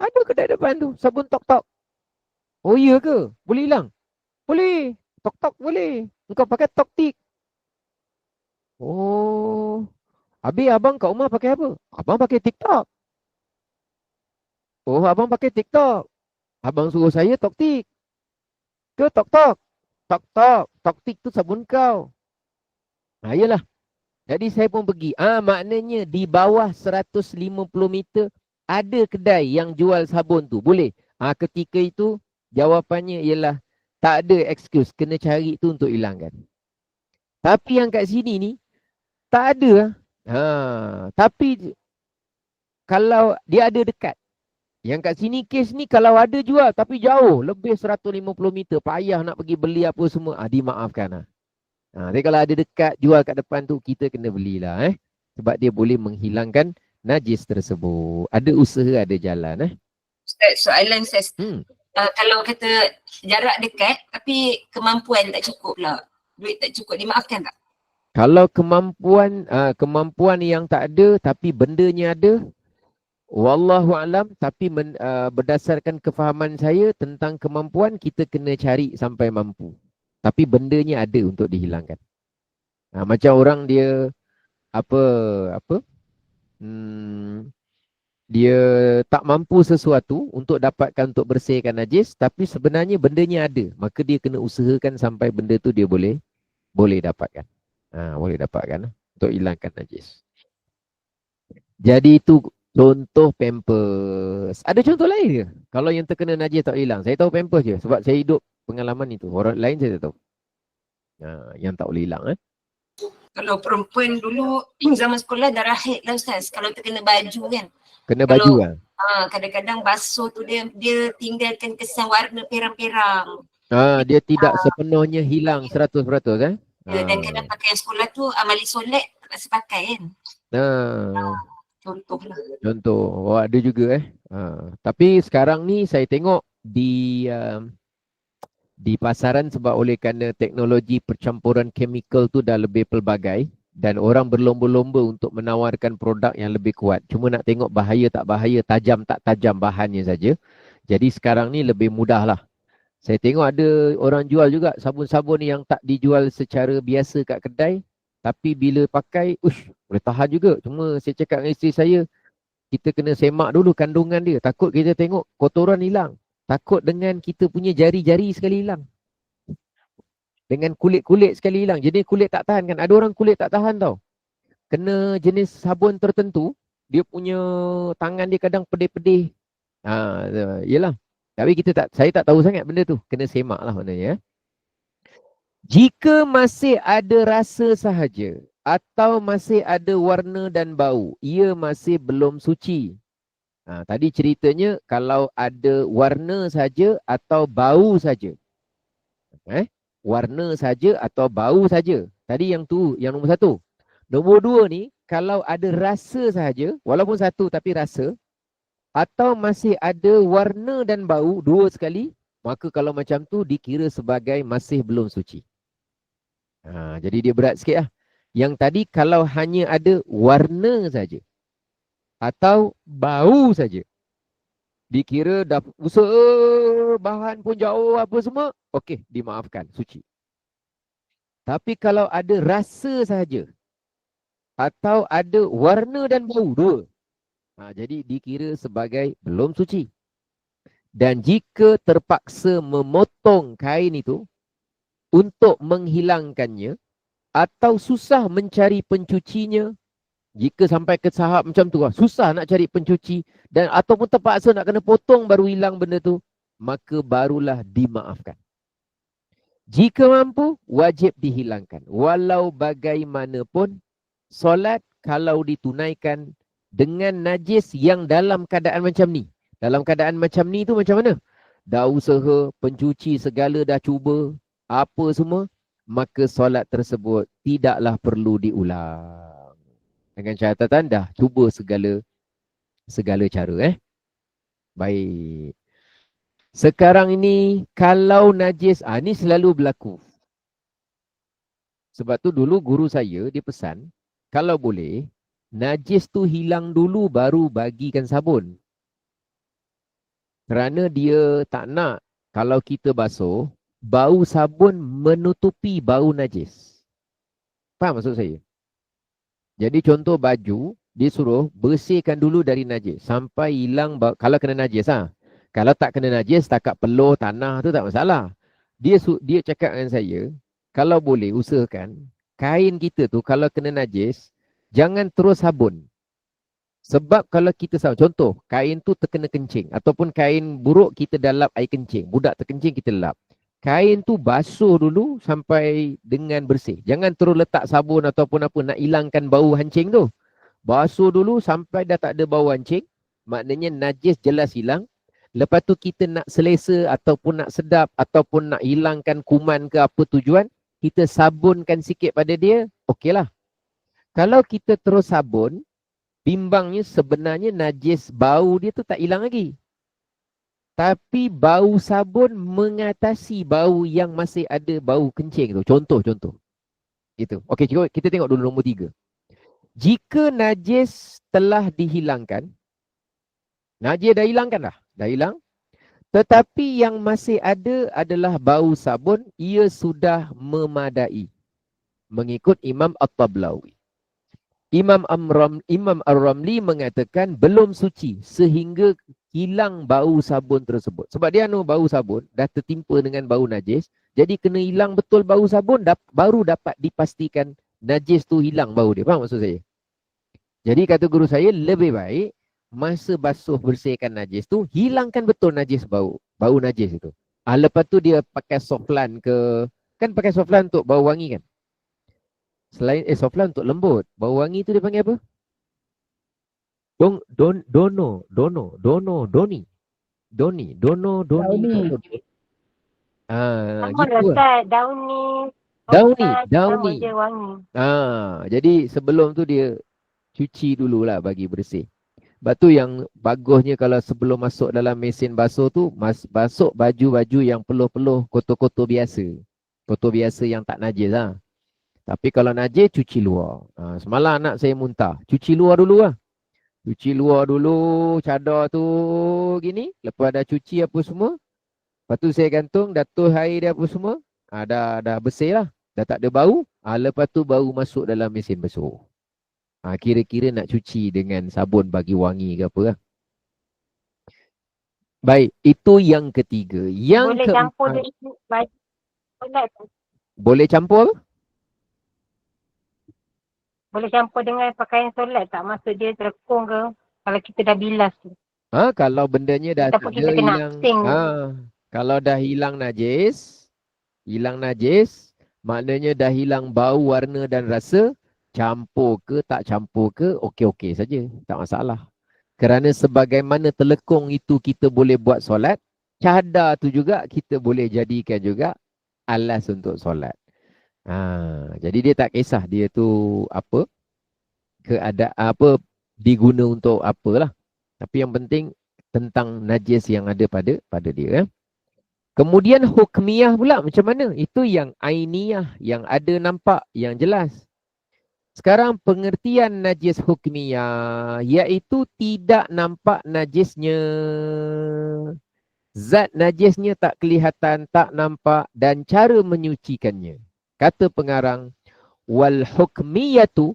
Speaker 2: Ada kedai depan tu. Sabun Tok-Tok. Oh iya ke? Boleh hilang? Boleh. Tok-Tok boleh. Engkau pakai Toktik. Oh. Habis abang kat rumah pakai apa? Abang pakai TikTok. Oh, abang pakai TikTok. Abang suruh saya Toktik. Ke Tok-Tok? Tok-Tok. Toktik tu sabun kau. Yalah. Jadi saya pun pergi. Maknanya di bawah 150 meter ada kedai yang jual sabun tu. Boleh. Ketika itu jawapannya ialah tak ada excuse. Kena cari tu untuk hilangkan. Tapi yang kat sini ni tak ada. Tapi kalau dia ada dekat. Yang kat sini kes ni kalau ada jual tapi jauh, lebih 150 meter, payah nak pergi beli apa semua, dimaafkan lah. Tapi kalau ada dekat jual kat depan tu, kita kena belilah sebab dia boleh menghilangkan najis tersebut. Ada usaha, ada jalan
Speaker 3: Ustaz, soalan saya.
Speaker 2: Hmm.
Speaker 3: Kalau kata jarak dekat tapi kemampuan tak cukup lah, duit tak cukup, dimaafkan tak?
Speaker 2: Kalau kemampuan yang tak ada tapi bendanya ada, wallahu alam, tapi berdasarkan kefahaman saya tentang kemampuan, kita kena cari sampai mampu. Tapi bendanya ada untuk dihilangkan. Macam orang dia dia tak mampu sesuatu untuk dapatkan, untuk bersihkan najis, tapi sebenarnya bendanya ada, maka dia kena usahakan sampai benda tu dia boleh dapatkan. Boleh dapatkan untuk hilangkan najis. Jadi itu contoh Pampers. Ada contoh lain ke? Kalau yang terkena najis tak hilang. Saya tahu Pampers je sebab saya hidup pengalaman itu. Orang lain saya tak tahu. Yang tak boleh hilang.
Speaker 3: Kalau perempuan dulu zaman sekolah dah rahit lah Ustaz. Kalau terkena baju kan.
Speaker 2: Kena baju kan?
Speaker 3: Kadang-kadang basuh tu dia tinggalkan kesan warna perang-perang.
Speaker 2: Dia tidak sepenuhnya hilang 100%.
Speaker 3: Dan kadang pakaian sekolah tu amali solek tak rasa pakai kan. Contoh lah.
Speaker 2: Contoh. Ada juga tapi sekarang ni saya tengok di pasaran, sebab oleh kerana teknologi percampuran chemical tu dah lebih pelbagai dan orang berlomba-lomba untuk menawarkan produk yang lebih kuat. Cuma nak tengok bahaya tak bahaya, tajam tak tajam bahannya saja. Jadi sekarang ni lebih mudah lah. Saya tengok ada orang jual juga sabun-sabun yang tak dijual secara biasa kat kedai, tapi bila pakai, boleh tahan juga. Cuma saya cakap dengan isteri saya, kita kena semak dulu kandungan dia. Takut kita tengok kotoran hilang. Takut dengan kita punya jari-jari sekali hilang. Dengan kulit-kulit sekali hilang. Jadi kulit tak tahan kan. Ada orang kulit tak tahan tau. Kena jenis sabun tertentu, dia punya tangan dia kadang pedih-pedih. Yelah. Tapi saya tak tahu sangat benda tu. Kena semak lah maknanya. Jika masih ada rasa sahaja atau masih ada warna dan bau, ia masih belum suci. Tadi ceritanya kalau ada warna saja atau bau saja. Warna saja atau bau saja. Tadi yang nombor 1. Nombor 2 ni, kalau ada rasa sahaja, walaupun satu tapi rasa, atau masih ada warna dan bau 2 sekali, maka kalau macam tu dikira sebagai masih belum suci. Jadi dia berat sikit lah. Yang tadi kalau hanya ada warna saja atau bau saja, dikira dah usaha bahan pun jauh apa semua, okey, dimaafkan, suci. Tapi kalau ada rasa saja atau ada warna dan bau 2, jadi dikira sebagai belum suci. Dan jika terpaksa memotong kain itu untuk menghilangkannya atau susah mencari pencucinya, jika sampai ke tahap macam tu, susah nak cari pencuci dan ataupun terpaksa nak kena potong baru hilang benda tu, maka barulah dimaafkan. Jika mampu, wajib dihilangkan. Walau bagaimanapun, solat kalau ditunaikan dengan najis yang dalam keadaan macam ni. Dalam keadaan macam ni tu macam mana? Dah usaha, pencuci segala dah cuba, apa semua, maka solat tersebut tidaklah perlu diulang. Dengan catatan dah cuba segala cara. Baik. Sekarang ini kalau najis, ni selalu berlaku. Sebab tu dulu guru saya dia pesan, kalau boleh najis tu hilang dulu baru bagikan sabun. Kerana dia tak nak kalau kita basuh, bau sabun menutupi bau najis. Faham maksud saya? Jadi contoh baju, dia suruh bersihkan dulu dari najis sampai hilang bau. Kalau kena najis Kalau tak kena najis, takat peluh, tanah tu tak masalah. Dia cakap dengan saya, kalau boleh usahakan kain kita tu kalau kena najis, jangan terus sabun. Sebab kalau kita contoh, kain tu terkena kencing ataupun kain buruk kita dah lap air kencing, budak terkencing kita lap. Kain tu basuh dulu sampai dengan bersih. Jangan terus letak sabun ataupun apa nak hilangkan bau hancing tu. Basuh dulu sampai dah tak ada bau hancing, maknanya najis jelas hilang. Lepas tu kita nak selesa ataupun nak sedap ataupun nak hilangkan kuman ke apa tujuan, kita sabunkan sikit pada dia, okeylah. Kalau kita terus sabun, bimbangnya sebenarnya najis bau dia tu tak hilang lagi. Tapi bau sabun mengatasi bau yang masih ada bau kencing tu. Contoh. Gitu. Okey, kita tengok dulu nombor 3. Jika najis telah dihilangkan, najis dah hilangkan dah. Dah hilang. Tetapi yang masih ada adalah bau sabun, ia sudah memadai. Mengikut Imam At-Tablawi. Imam Ar-Ramli mengatakan belum suci sehingga hilang bau sabun tersebut. Sebab dia bau sabun dah tertimpa dengan bau najis. Jadi kena hilang betul bau sabun baru dapat dipastikan najis tu hilang bau dia. Faham maksud saya? Jadi kata guru saya lebih baik masa basuh bersihkan najis tu hilangkan betul najis bau najis itu. Lepas tu dia pakai soflan ke, kan pakai soflan untuk bau wangi kan? Selain soflan untuk lembut. Bau wangi tu dia panggil apa? Doni. Gitu lah. Dauni. Jadi sebelum tu dia cuci dululah bagi bersih. Sebab tu yang bagusnya kalau sebelum masuk dalam mesin basuh tu, basuh baju-baju yang peluh-peluh, kotor-kotor biasa. Kotor biasa yang tak najis lah. Tapi kalau najis, cuci luar. Semalam anak saya muntah. Cuci luar dulu lah. Cuci luar dulu, cadar tu gini. Lepas dah cuci apa semua. Lepas tu saya gantung, dah tuh air dia apa semua. Dah bersih lah. Dah tak ada bau. Lepas tu baru masuk dalam mesin basuh. Kira-kira nak cuci dengan sabun bagi wangi ke apa lah. Baik, itu yang ketiga. Yang
Speaker 1: boleh campur
Speaker 2: keempat.
Speaker 1: dengan baju solat tu.
Speaker 2: Boleh campur apa?
Speaker 1: Boleh campur dengan pakaian solat tak? Maksud dia terkung ke kalau kita dah bilas tu.
Speaker 2: Kalau bendanya dah
Speaker 1: Ataupun
Speaker 2: tak
Speaker 1: kita
Speaker 2: ada
Speaker 1: kena
Speaker 2: hilang.
Speaker 1: asing.
Speaker 2: Kalau dah hilang najis, maknanya dah hilang bau, warna dan rasa, campur ke tak campur ke, okey-okey saja, tak masalah. Kerana sebagaimana telekung itu kita boleh buat solat, cadar tu juga kita boleh jadikan juga alas untuk solat. Jadi dia tak kisah dia tu apa, diguna untuk apalah. Tapi yang penting tentang najis yang ada pada dia. Kemudian hukmiyah pula macam mana? Itu yang ainiyah, yang ada nampak, yang jelas. Sekarang pengertian najis hukmiyah, iaitu tidak nampak najisnya. Zat najisnya tak kelihatan, tak nampak, dan cara menyucikannya. Kata pengarang, wal hukmiyatu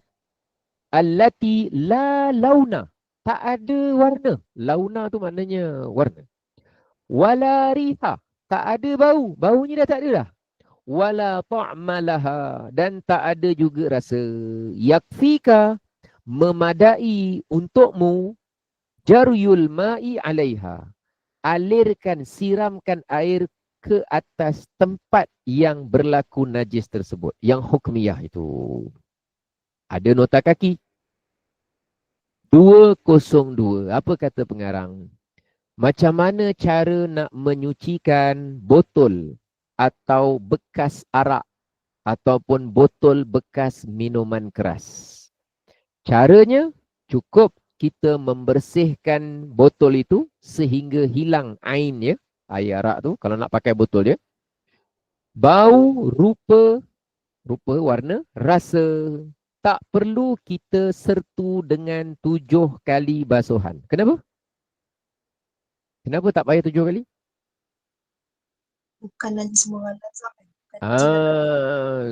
Speaker 2: allati la launa. Tak ada warna. Launa tu maknanya warna. Wala riha. Tak ada bau. Baunya dah tak ada dah. Wala ta'malaha. Dan tak ada juga rasa. Yakfika. Memadai untukmu. Jaryul ma'i alaiha. Alirkan, siramkan air ke atas tempat yang berlaku najis tersebut. Yang hukmiyah itu. Ada nota kaki. 202. Apa kata pengarang? Macam mana cara nak menyucikan botol atau bekas arak ataupun botol bekas minuman keras? Caranya cukup kita membersihkan botol itu sehingga hilang ainnya, air arak tu kalau nak pakai botol dia. Bau, rupa, warna, rasa. Tak perlu kita sertu dengan 7 kali basuhan. Kenapa? Kenapa tak payah 7 kali?
Speaker 5: Bukan najis mughallazah.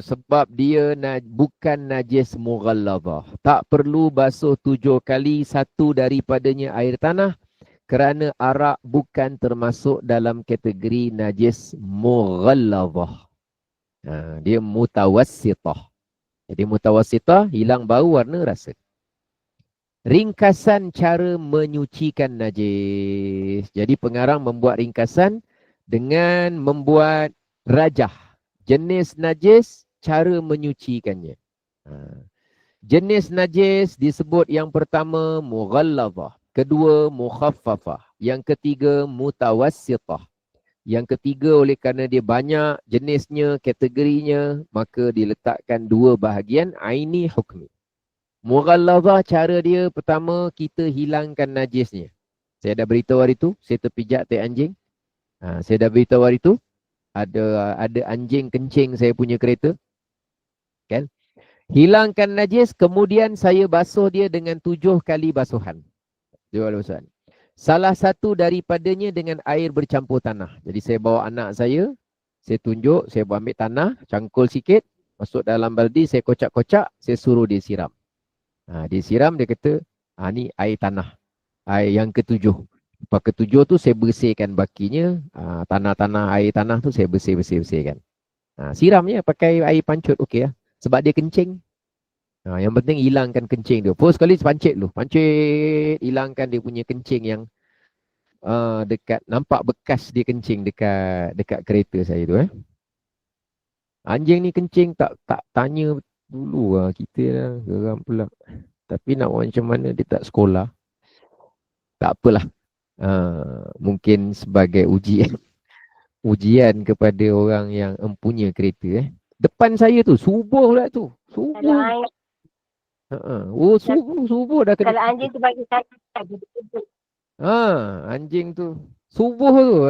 Speaker 2: Sebab dia bukan najis mughallazah. Tak perlu basuh 7 kali, satu daripadanya air tanah. Kerana arak bukan termasuk dalam kategori najis mughallazah. Dia mutawassitah. Jadi mutawassitah, hilang bau, warna, rasa. Ringkasan cara menyucikan najis. Jadi pengarang membuat ringkasan dengan membuat rajah. Jenis najis, cara menyucikannya. Jenis najis disebut yang pertama mughallazah. kedua mukhaffafah, yang ketiga mutawassithah, yang ketiga oleh kerana dia banyak jenisnya, kategorinya, maka diletakkan dua bahagian aini hukmi. Mughallazah cara dia pertama kita hilangkan najisnya. Saya dah beritahu hari tu, saya terpijak tai anjing. Saya dah beritahu hari tu, ada anjing kencing saya punya kereta. Kan? Hilangkan najis, kemudian saya basuh dia dengan 7 kali basuhan. Salah satu daripadanya dengan air bercampur tanah. Jadi saya bawa anak saya tunjuk, saya ambil tanah, cangkul sikit, masuk dalam baldi, saya kocak-kocak, saya suruh dia siram. Dia siram, dia kata, ni air tanah. Air yang ketujuh. Lepas ketujuh tu saya bersihkan bakinya, tanah-tanah, air tanah tu saya bersihkan. Siramnya pakai air pancut, okey lah. Sebab dia kencing. Yang penting hilangkan kencing dia. First kali pancit dulu. Pancit, hilangkan dia punya kencing yang dekat, nampak bekas dia kencing dekat kereta saya tu. Anjing ni kencing tak tanya dulu kita lah. Geram pula. Tapi nak macam mana dia tak sekolah. Tak apalah. Mungkin sebagai ujian kepada orang yang empunya kereta. Depan saya tu, subuh pula tu. Subuh. Subuh dah kena.
Speaker 1: Kalau anjing tu bagi saya tak boleh duduk.
Speaker 2: Anjing tu. Subuh tu.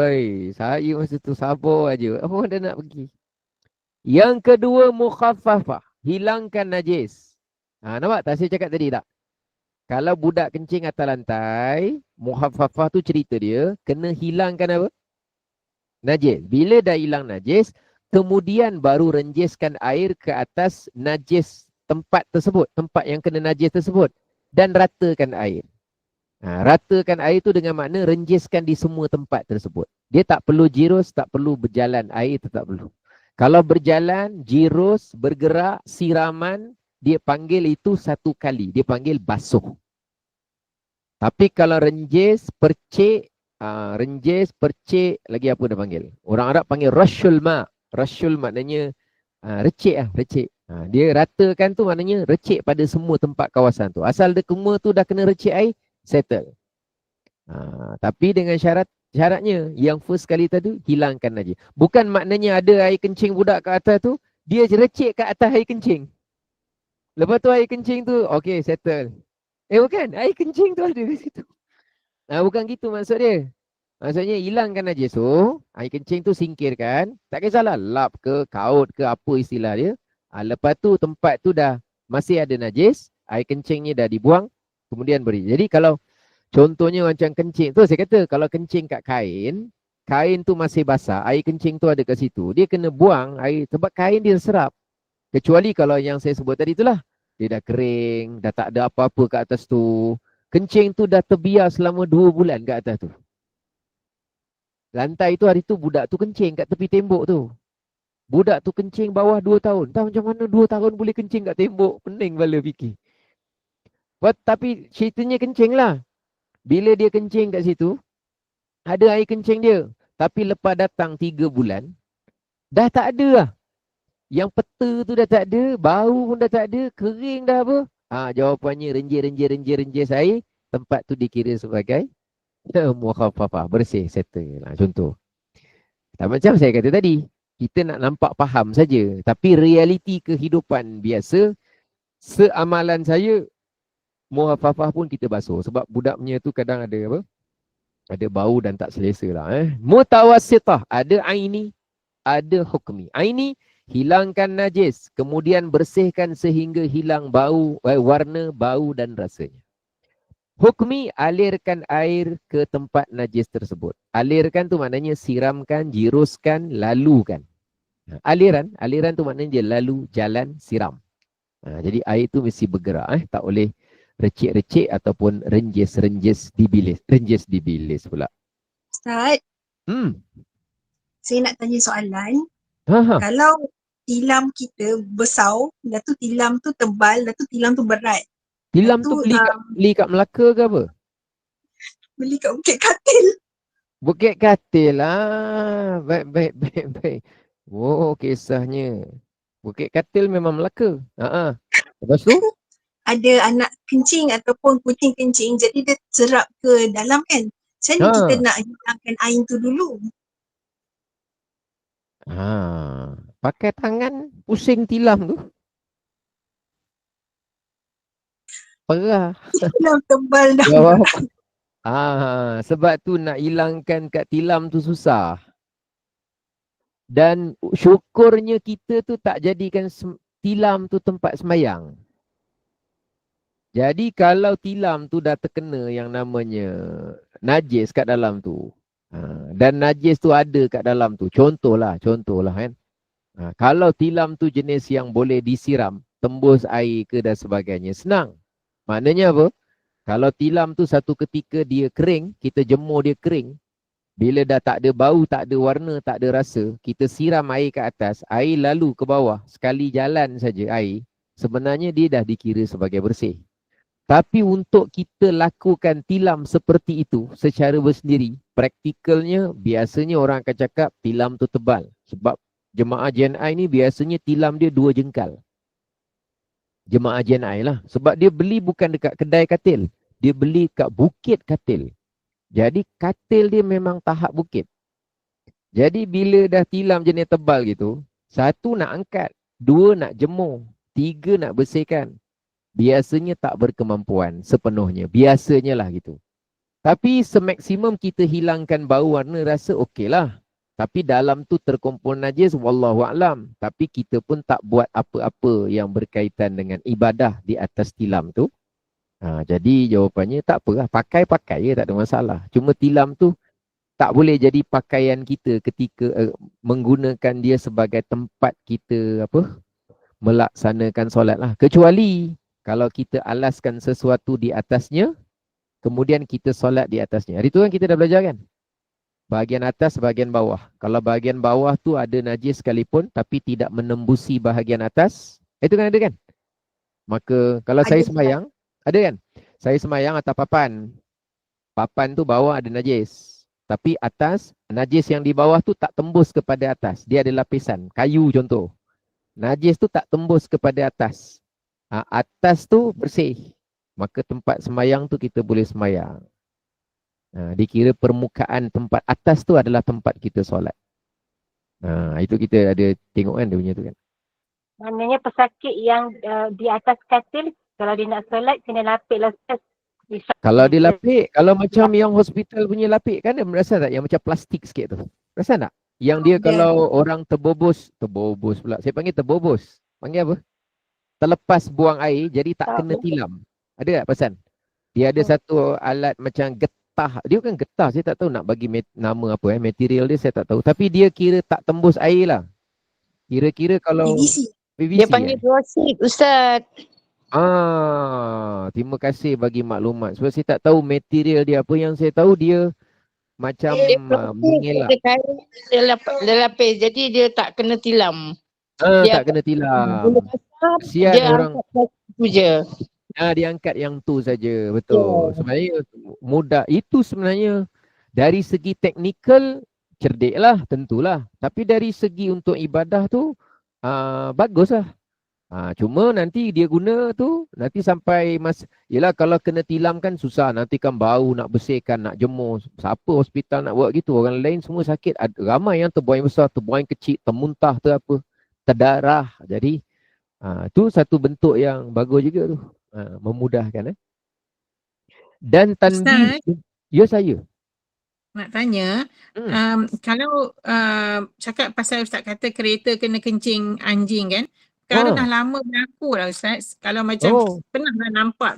Speaker 2: Saya masa tu sabar aja. Apa dah nak pergi. Yang kedua mukhaffafah. Hilangkan najis. Nampak tak saya cakap tadi tak? Kalau budak kencing atas lantai, mukhaffafah tu cerita dia, kena hilangkan apa? Najis. Bila dah hilang najis, kemudian baru renjiskan air ke atas najis tempat tersebut, tempat yang kena najis tersebut, dan ratakan air. Ratakan air tu dengan makna renjiskan di semua tempat tersebut. Dia tak perlu jirus, tak perlu berjalan, air tu tak perlu. Kalau berjalan, jirus, bergerak, siraman, dia panggil itu satu kali. Dia panggil basuh. Tapi kalau renjis, percik, lagi apa dia panggil? Orang Arab panggil rashul ma. Rashul maknanya recik. Dia ratakan tu maknanya recik pada semua tempat kawasan tu. Asal dia semua tu dah kena recik air, settle. Tapi dengan syaratnya yang first kali tadi hilangkan aja. Bukan maknanya ada air kencing budak kat atas tu, dia recik kat atas air kencing. Lepas tu air kencing tu, okey settle. Bukan, air kencing tu ada di situ. Bukan gitu maksud dia. Maksudnya hilangkan najis tu, air kencing tu singkirkan. Tak kisahlah lap ke, kaut ke, apa istilah dia. Lepas tu tempat tu dah masih ada najis, air kencingnya dah dibuang, kemudian beri. Jadi kalau contohnya macam kencing tu, saya kata kalau kencing kat kain tu masih basah, air kencing tu ada kat situ, dia kena buang air sebab kain dia serap. Kecuali kalau yang saya sebut tadi itulah, dia dah kering, dah tak ada apa-apa kat atas tu. Kencing tu dah terbiar selama 2 bulan kat atas tu. Lantai tu hari tu budak tu kencing kat tepi tembok tu. Budak tu kencing bawah 2 tahun. Tahu macam mana 2 tahun boleh kencing kat tembok? Pening kepala fikir. Tapi ceritanya kencing lah. Bila dia kencing kat situ, ada air kencing dia. Tapi lepas datang 3 bulan, dah tak ada lah. Yang peta tu dah tak ada, bau pun dah tak ada, kering dah apa. Jawapannya renjis air, tempat tu dikira sebagai mukhaffafah, bersih, settle. Contoh. Tak macam saya kata tadi, kita nak nampak faham saja. Tapi realiti kehidupan biasa, seamalan saya, mukhaffafah pun kita basuh. Sebab budaknya tu kadang ada apa? Ada bau dan tak selesa lah. Mutawassithah, ada aini, ada hukmi. Aini, hilangkan najis, kemudian bersihkan sehingga hilang bau, warna, bau dan rasanya. Hukmi, alirkan air ke tempat najis tersebut. Alirkan tu maknanya siramkan, jiruskan, lalukan. Aliran tu maknanya dia lalu, jalan, siram. Jadi air tu mesti bergerak. Tak boleh recik-recik ataupun renjis dibilis. Renjis dibilis pula.
Speaker 5: Ustaz, saya nak tanya soalan.
Speaker 2: Ha.
Speaker 5: Kalau tilam kita besar, dah tu tilam tu tebal, dah tu tilam tu berat.
Speaker 2: Tilam tu beli kat Melaka ke apa?
Speaker 5: Beli kat Bukit Katil.
Speaker 2: Bukit Katil lah. Baik. Oh, kisahnya. Bukit Katil memang Melaka. Lepas tu?
Speaker 5: ada anak kencing ataupun kucing kencing, jadi dia serap ke dalam kan. Macam mana kita nak hilangkan air tu dulu?
Speaker 2: Pakai tangan pusing tilam tu. Perah.
Speaker 5: Tilam tebal dah.
Speaker 2: Jawab. Sebab tu nak hilangkan kat tilam tu susah. Dan syukurnya kita tu tak jadikan tilam tu tempat semayang. Jadi kalau tilam tu dah terkena yang namanya najis kat dalam tu, dan najis tu ada kat dalam tu, contohlah kan. Kalau tilam tu jenis yang boleh disiram, tembus air ke dan sebagainya, senang. Maknanya apa? Kalau tilam tu satu ketika dia kering, kita jemur dia kering, bila dah tak ada bau, tak ada warna, tak ada rasa, kita siram air ke atas, air lalu ke bawah, sekali jalan saja air, sebenarnya dia dah dikira sebagai bersih. Tapi untuk kita lakukan tilam seperti itu secara bersendiri, praktikalnya biasanya orang akan cakap tilam tu tebal. Sebab jemaah JNI ni biasanya tilam dia 2 jengkal. Jemaah JNI lah. Sebab dia beli bukan dekat kedai katil. Dia beli kat bukit katil. Jadi katil dia memang tahap bukit. Jadi bila dah tilam jenis tebal gitu, 1 nak angkat, 2 nak jemur, 3 nak bersihkan. Biasanya tak berkemampuan sepenuhnya. Biasanya lah gitu. Tapi semaksimum kita hilangkan bau warna rasa okeylah. Tapi dalam tu terkumpul najis, wallahualam. Tapi kita pun tak buat apa-apa yang berkaitan dengan ibadah di atas tilam tu. Jadi jawapannya tak apalah. Pakai-pakai je, tak ada masalah. Cuma tilam tu tak boleh jadi pakaian kita ketika menggunakan dia sebagai tempat kita melaksanakan solat lah. Kecuali kalau kita alaskan sesuatu di atasnya, kemudian kita solat di atasnya. Hari tu kan kita dah belajar kan? Bahagian atas, bahagian bawah. Kalau bahagian bawah tu ada najis sekalipun, tapi tidak menembusi bahagian atas, itu kan ada kan? Maka kalau saya semayang, ada kan? Saya semayang atas papan. Papan tu bawah ada najis. Tapi atas, najis yang di bawah tu tak tembus kepada atas. Dia ada lapisan, kayu contoh. Najis tu tak tembus kepada atas. Atas tu bersih. Maka tempat semayang tu kita boleh semayang. Dikira permukaan tempat atas tu adalah tempat kita solat. Itu kita ada tengok kan dia punya tu kan.
Speaker 1: Maknanya pesakit yang di atas katil, kalau dia nak solat, kena lapik lah.
Speaker 2: Kalau dia lapik, kalau macam yang hospital punya lapik, kan dia merasa tak yang macam plastik sikit tu? Rasa tak? Yang dia kalau orang terbobos pula. Saya panggil terbobos. Panggil apa? Terlepas buang air, jadi tak kena tilam. Ada tak pesan? Dia ada satu alat macam getah. Dia bukan getah, saya tak tahu nak bagi nama apa material dia saya tak tahu. Tapi dia kira tak tembus air lah. Kira-kira kalau PVC
Speaker 4: dia panggil Brosit, Ustaz.
Speaker 2: Terima kasih bagi maklumat. Sebab saya tak tahu material dia apa. Yang saya tahu dia macam mengelak.
Speaker 4: Dia lapis, jadi dia tak kena tilam.
Speaker 2: Tak kena tilam. Kesian orang.
Speaker 4: Je.
Speaker 2: Dia angkat yang tu saja. Betul. Sebenarnya mudah. Itu sebenarnya dari segi teknikal cerdik lah, tentulah. Tapi dari segi untuk ibadah tu bagus lah. Cuma nanti dia guna tu, nanti sampai yelah kalau kena tilam kan susah. Nanti kan bau, nak bersihkan, nak jemur. Siapa hospital nak buat gitu? Orang lain semua sakit. Ramai yang terbuang besar, terbuang kecil, termuntah, terdarah. Jadi tu satu bentuk yang bagus juga tu. Memudahkan. Dan tanbih. Ya saya.
Speaker 6: Nak tanya, kalau cakap pasal Ustaz kata kereta kena kencing anjing kan, kalau dah lama berlaku lah Ustaz, kalau macam pernah lah nampak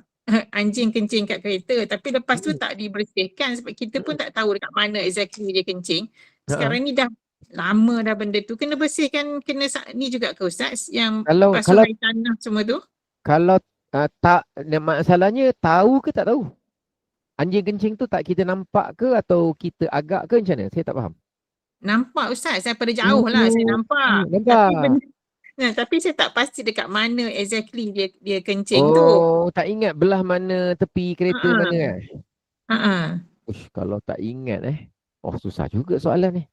Speaker 6: anjing kencing kat kereta tapi lepas tu tak dibersihkan sebab kita pun tak tahu dekat mana exactly dia kencing. Sekarang ni dah lama dah benda tu, kena bersihkan, kena ni juga ke Ustaz yang basuh air tanah semua tu? Kalau
Speaker 2: tak, masalahnya tahu ke tak tahu? Anjing kencing tu tak kita nampak ke atau kita agak ke macam mana? Saya tak faham.
Speaker 6: Nampak Ustaz, saya pada jauh lah saya nampak. Tapi saya tak pasti dekat mana exactly dia kencing tu.
Speaker 2: Tak ingat belah mana tepi kereta mana kan? Kalau tak ingat susah juga soalan ni.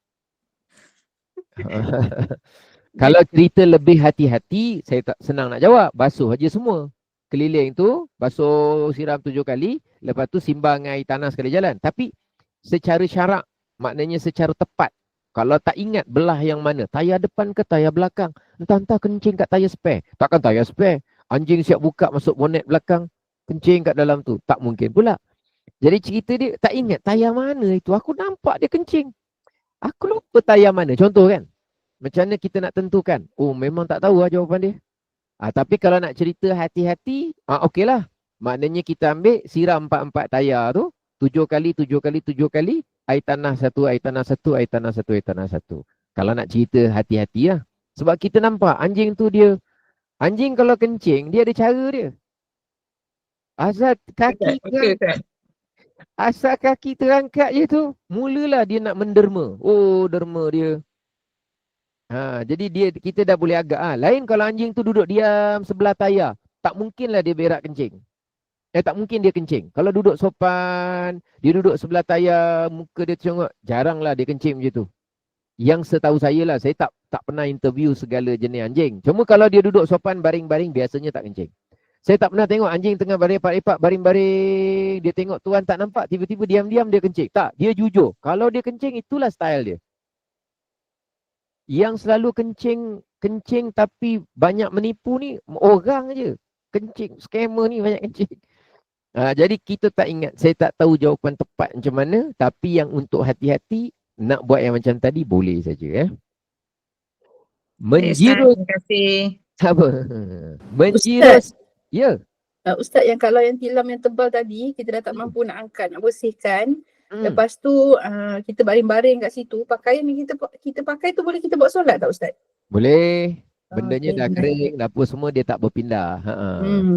Speaker 2: Kalau cerita lebih hati-hati, saya tak senang nak jawab. Basuh aja semua. keliling tu, basuh siram 7 kali, lepas tu simbang air tanah sekali jalan. Tapi secara syarak, maknanya secara tepat. Kalau tak ingat belah yang mana, tayar depan ke tayar belakang, entah-entah kencing kat tayar spare. Takkan tayar spare, anjing siap buka masuk bonet belakang, kencing kat dalam tu. Tak mungkin pula. Jadi cerita dia tak ingat tayar mana itu. Aku nampak dia kencing. Aku lupa tayar mana. Contoh kan. Macam mana kita nak tentukan? Oh, memang tak tahu lah jawapan dia. Tapi kalau nak cerita hati-hati, okey lah. Maknanya kita ambil siram 4 tayar tu, 7 kali, 7 kali, 7 kali, air tanah satu, air tanah satu, air tanah satu, air tanah satu. Kalau nak cerita hati-hati lah. Sebab kita nampak anjing tu dia, anjing kalau kencing, dia ada cara dia. Asal kaki terangkat, asal kaki terangkat je tu, mulalah dia nak menderma. Oh, derma dia. Jadi kita dah boleh agak. Lain kalau anjing tu duduk diam sebelah tayar, tak mungkinlah dia berak kencing. Tak mungkin dia kencing. Kalau duduk sopan, dia duduk sebelah tayar, muka dia tengok, jaranglah dia kencing macam tu. Yang setahu saya lah, saya tak pernah interview segala jenis anjing. Cuma kalau dia duduk sopan, baring-baring, biasanya tak kencing. Saya tak pernah tengok anjing tengah baring-baring, baring-baring, dia tengok tuan tak nampak, tiba-tiba diam-diam dia kencing. Tak, dia jujur. Kalau dia kencing, itulah style dia. Yang selalu kencing tapi banyak menipu ni, orang je. Kencing, scammer ni banyak kencing. Jadi kita tak ingat, saya tak tahu jawapan tepat macam mana, tapi yang untuk hati-hati, nak buat yang macam tadi boleh saja. Menjirus.
Speaker 6: Terima kasih.
Speaker 2: Apa? Menjirus. Ya.
Speaker 7: Ustaz, yang kalau yang tilam yang tebal tadi, kita dah tak mampu nak angkat, nak bersihkan. Lepas tu kita baring-baring kat situ, pakaian yang kita pakai tu boleh kita buat solat tak Ustaz?
Speaker 2: Boleh. Bendanya dah kering, dapur semua dia tak berpindah.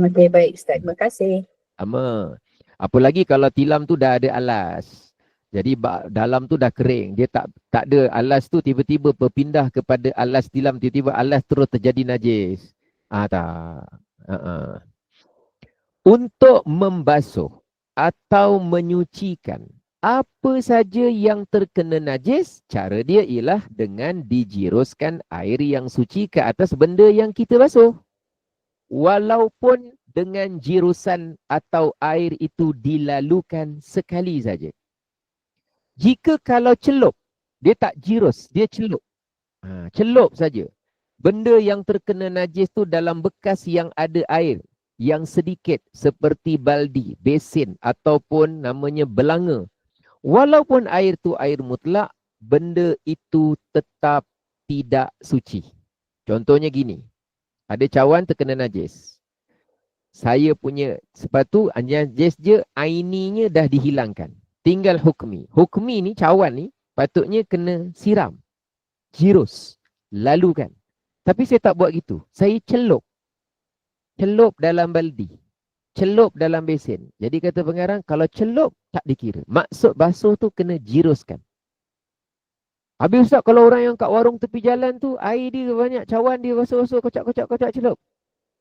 Speaker 7: Okey, baik Ustaz. Terima kasih.
Speaker 2: Sama. Apa lagi kalau tilam tu dah ada alas. Jadi dalam tu dah kering. Dia tak ada alas tu, tiba-tiba berpindah kepada alas tilam, tiba-tiba alas terus terjadi najis. Tak. Untuk membasuh atau menyucikan apa saja yang terkena najis, cara dia ialah dengan dijiruskan air yang suci ke atas benda yang kita basuh. Walaupun dengan jirusan atau air itu dilalukan sekali saja. Jika kalau celup, dia tak jirus, dia celup. Celup saja. Benda yang terkena najis tu dalam bekas yang ada air, yang sedikit seperti baldi, besin ataupun namanya belanga. Walaupun air tu air mutlak, benda itu tetap tidak suci. Contohnya gini, ada cawan terkena najis. Saya punya sepatu najis je, aininya dah dihilangkan. Tinggal hukmi. Hukmi ni, cawan ni, patutnya kena siram. Jirus. Lalukan. Tapi saya tak buat gitu. Saya celup. Celup dalam baldi. Celup dalam besin. Jadi kata pengarang, kalau celup tak dikira. Maksud basuh tu kena jiruskan. Habis Ustaz, kalau orang yang kat warung tepi jalan tu, air dia banyak, cawan dia basuh-basuh, kocak-kocak celup.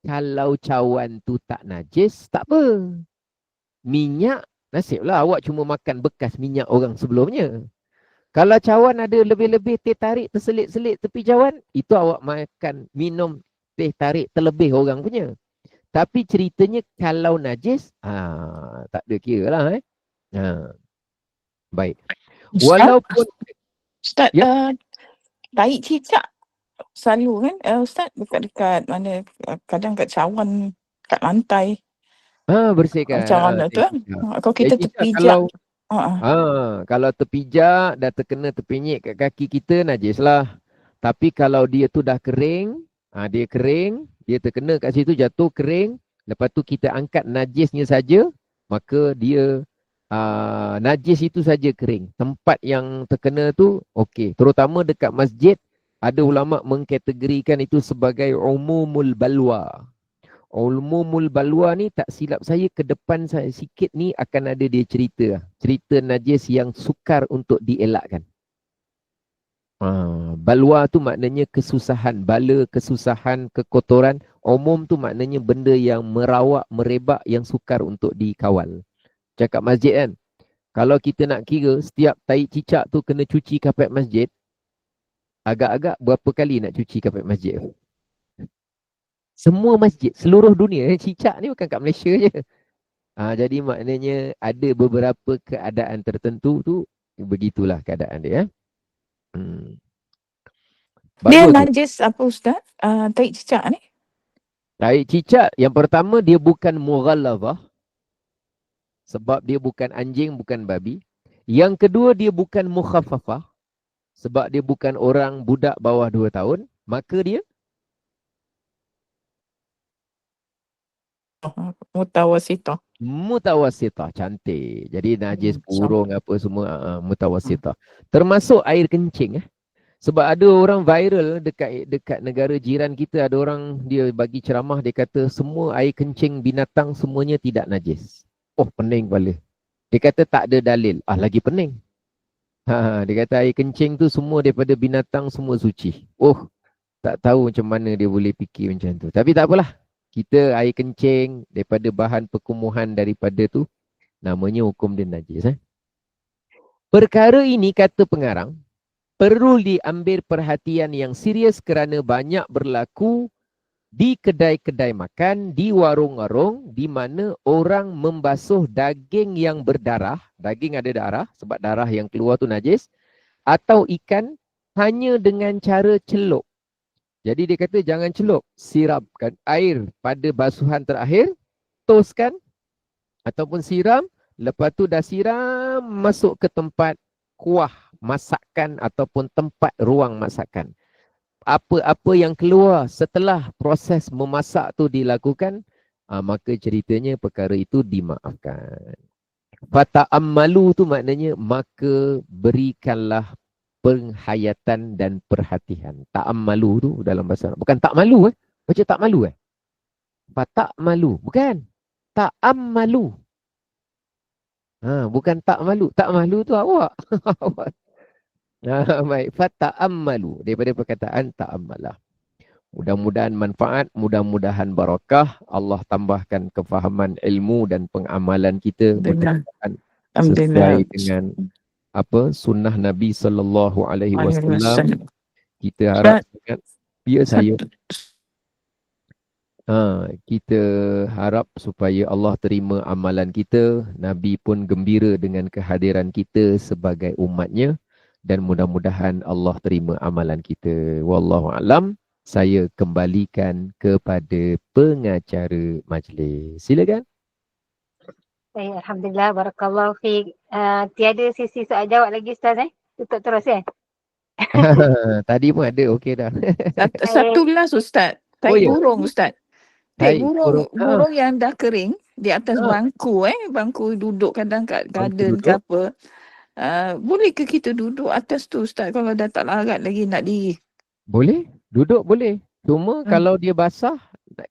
Speaker 2: Kalau cawan tu tak najis, tak apa. Minyak, nasiblah awak cuma makan bekas minyak orang sebelumnya. Kalau cawan ada lebih-lebih teh tarik terselit-selit tepi cawan, itu awak makan, minum teh tarik terlebih orang punya. Tapi ceritanya kalau najis, tak ada kira lah. Baik. Walaupun
Speaker 4: Ustaz, tahi cicak selalu kan Ustaz dekat mana, kadang kat cawan, kat lantai.
Speaker 2: Bersihkan.
Speaker 4: Macam mana tu kan? Kalau kita terpijak.
Speaker 2: Kalau terpijak, dah terkena terpinyik kat kaki kita, najis lah. Tapi kalau dia tu dah kering, dia kering, dia terkena kat situ, jatuh kering, lepas tu kita angkat najisnya saja, maka dia najis itu saja kering. Tempat yang terkena tu, okey. Terutama dekat masjid, ada ulama mengkategorikan itu sebagai umumul balwa. Umumul balwa ni tak silap saya, ke depan saya sikit ni akan ada dia cerita. Cerita najis yang sukar untuk dielakkan. Balwa tu maknanya kesusahan, bala, kesusahan, kekotoran. Umum tu maknanya benda yang merawak, merebak, yang sukar untuk dikawal. Cakap masjid kan, kalau kita nak kira setiap tai cicak tu kena cuci kapet masjid, agak-agak berapa kali nak cuci kapet masjid? Semua masjid, seluruh dunia. Cicak ni bukan kat Malaysia je. Jadi maknanya ada beberapa keadaan tertentu tu, begitulah keadaan dia.
Speaker 4: Dia
Speaker 2: Bagus tu.
Speaker 4: najis apa Ustaz? Tai cicak ni?
Speaker 2: Tai cicak yang pertama dia bukan mughallazah. Sebab dia bukan anjing, bukan babi. Yang kedua dia bukan mukhaffafah. Sebab dia bukan orang budak bawah 2 tahun. Maka dia
Speaker 4: Mutawasitah.
Speaker 2: mutawasitah, cantik. Jadi najis
Speaker 4: Sama.
Speaker 2: burung apa semua mutawasitah. Termasuk air kencing. Sebab ada orang viral dekat negara jiran kita, ada orang dia bagi ceramah, dia kata semua air kencing binatang semuanya tidak najis. Oh, pening kepala. Dia kata tak ada dalil. Lagi pening. Dia kata air kencing tu semua daripada binatang semua suci. Oh, tak tahu macam mana dia boleh fikir macam tu. Tapi tak apalah. Kita air kencing daripada bahan perkumuhan daripada tu, namanya hukum dia najis. Perkara ini kata pengarang, perlu diambil perhatian yang serius kerana banyak berlaku di kedai-kedai makan, di warung-warung di mana orang membasuh daging yang berdarah, daging ada darah sebab darah yang keluar tu najis, atau ikan hanya dengan cara celup. Jadi dia kata jangan celup, sirapkan air pada basuhan terakhir, toskan ataupun siram, lepas tu dah siram masuk ke tempat kuah masakan ataupun tempat ruang masakan. Apa-apa yang keluar setelah proses memasak tu dilakukan, maka ceritanya perkara itu dimaafkan. Fata'ammalu tu maknanya maka berikanlah penghayatan dan perhatian. Ta'ammalu tu dalam bahasa Arab. Bukan tak malu Baca tak malu Fata'ammalu. Bukan. Ta'ammalu. Bukan tak malu. Tak malu tu awak. Baik, fata'ammalu daripada perkataan ta'ammalah. Mudah-mudahan manfaat, mudah-mudahan barakah. Allah tambahkan kefahaman ilmu dan pengamalan kita mudah-mudahan sesuai dengan sunnah Nabi sallallahu alaihi wasallam. Kita harap sangat kita harap supaya Allah terima amalan kita. Nabi pun gembira dengan kehadiran kita sebagai umatnya. Dan mudah-mudahan Allah terima amalan kita. Wallahu a'lam. Saya kembalikan kepada pengacara majlis. Silakan.
Speaker 1: Alhamdulillah, barakallahu fiik. Tiada sesi soal jawab lagi Ustaz Tutup terus
Speaker 2: Tadi pun ada, okey dah.
Speaker 4: Satu last Ustaz. Tai burung Ustaz. Tai burung yang dah kering di atas bangku bangku duduk kadang kat garden ke apa. Boleh ke kita duduk atas tu Ustaz kalau dah tak larat lagi nak diri?
Speaker 2: Boleh, duduk boleh. Cuma kalau dia basah,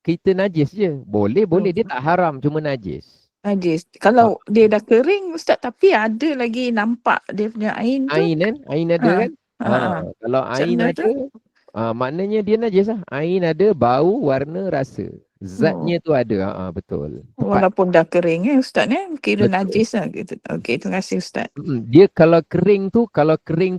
Speaker 2: kita najis je. Boleh, dia tak haram, cuma najis.
Speaker 4: Najis. Kalau dia dah kering Ustaz tapi ada lagi nampak dia punya ain tu.
Speaker 2: Ain ada kan? Kalau ain ada, maknanya dia najis lah. Ain ada, bau, warna, rasa. Zatnya tu ada, betul.
Speaker 4: Walaupun dah kering Ustaz kira betul. Najis lah gitu. Okey, terima kasih Ustaz.
Speaker 2: Dia kalau kering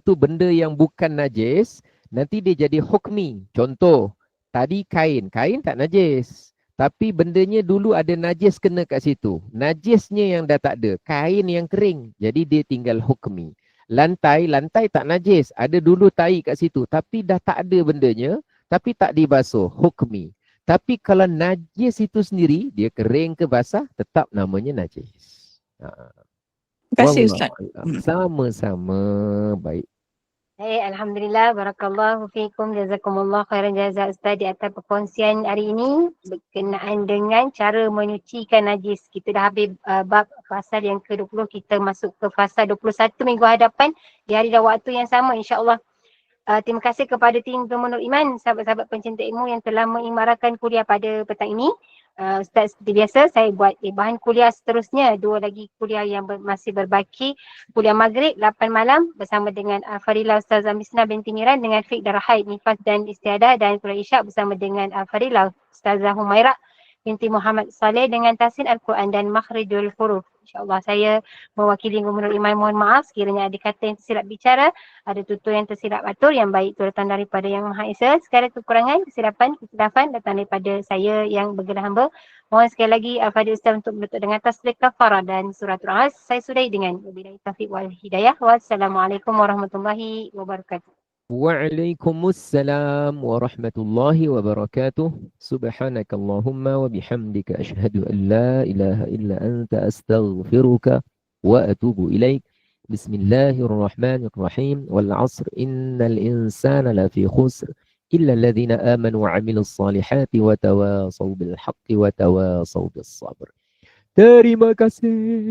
Speaker 2: tu benda yang bukan najis, nanti dia jadi hukmi. Contoh, tadi kain tak najis. Tapi bendanya dulu ada najis kena kat situ. Najisnya yang dah tak ada, kain yang kering. Jadi dia tinggal hukmi. Lantai tak najis. Ada dulu tai kat situ, tapi dah tak ada bendanya, tapi tak dibasuh, hukmi. Tapi kalau najis itu sendiri, dia kering ke basah, tetap namanya najis.
Speaker 4: Terima kasih Ustaz.
Speaker 2: Sama-sama. Baik.
Speaker 1: Alhamdulillah, barakallahu fiikum, jazakumullah khairan jazak Ustaz di atas perkongsian hari ini berkenaan dengan cara menyucikan najis. Kita dah habis bab fasal yang ke-20, kita masuk ke fasal 21 minggu hadapan di hari dan waktu yang sama insya-Allah. Terima kasih kepada tim Pemenur Iman, sahabat-sahabat pencinta ilmu yang telah mengimarahkan kuliah pada petang ini. Ustaz seperti biasa, saya buat bahan kuliah seterusnya. 2 lagi kuliah yang masih berbaki. Kuliah Maghrib 8 malam bersama dengan Fadila Ustazah Misna binti Miran dengan fiqh darah haid, nifas dan istiadah, dan kuliah Isyak bersama dengan Fadila Ustazah Humairah binti Muhammad Saleh dengan tahsin Al-Quran dan makhrijul huruf. InsyaAllah saya mewakili Gubernur Iman mohon maaf sekiranya ada kata yang tersilap bicara, ada tutur yang tersilap atur, yang baik itu datang daripada Yang Maha Esa. Segala kekurangan, kesilapan, kesilafan datang daripada saya yang bergelah hamba. Mohon sekali lagi Al-Fadhil Ustaz untuk menutup dengan tasbih kafarah dan suratul As. Saya sudahi dengan wabillahi taufiq wal hidayah. Wassalamualaikum warahmatullahi wabarakatuh.
Speaker 2: Waalaikumsalam warahmatullahi wabarakatuh. Subhanakallahumma wa bihamdika asyhadu an la ilaha illa anta astaghfiruka wa atubu ilaik. Bismillahirrahmanirrahim. Wal 'asr innal insana lafi khusr illa alladhina amanu wa 'amilus salihati wa tawasaw bil haqqi wa tawasaw bis sabr. Terima kasih.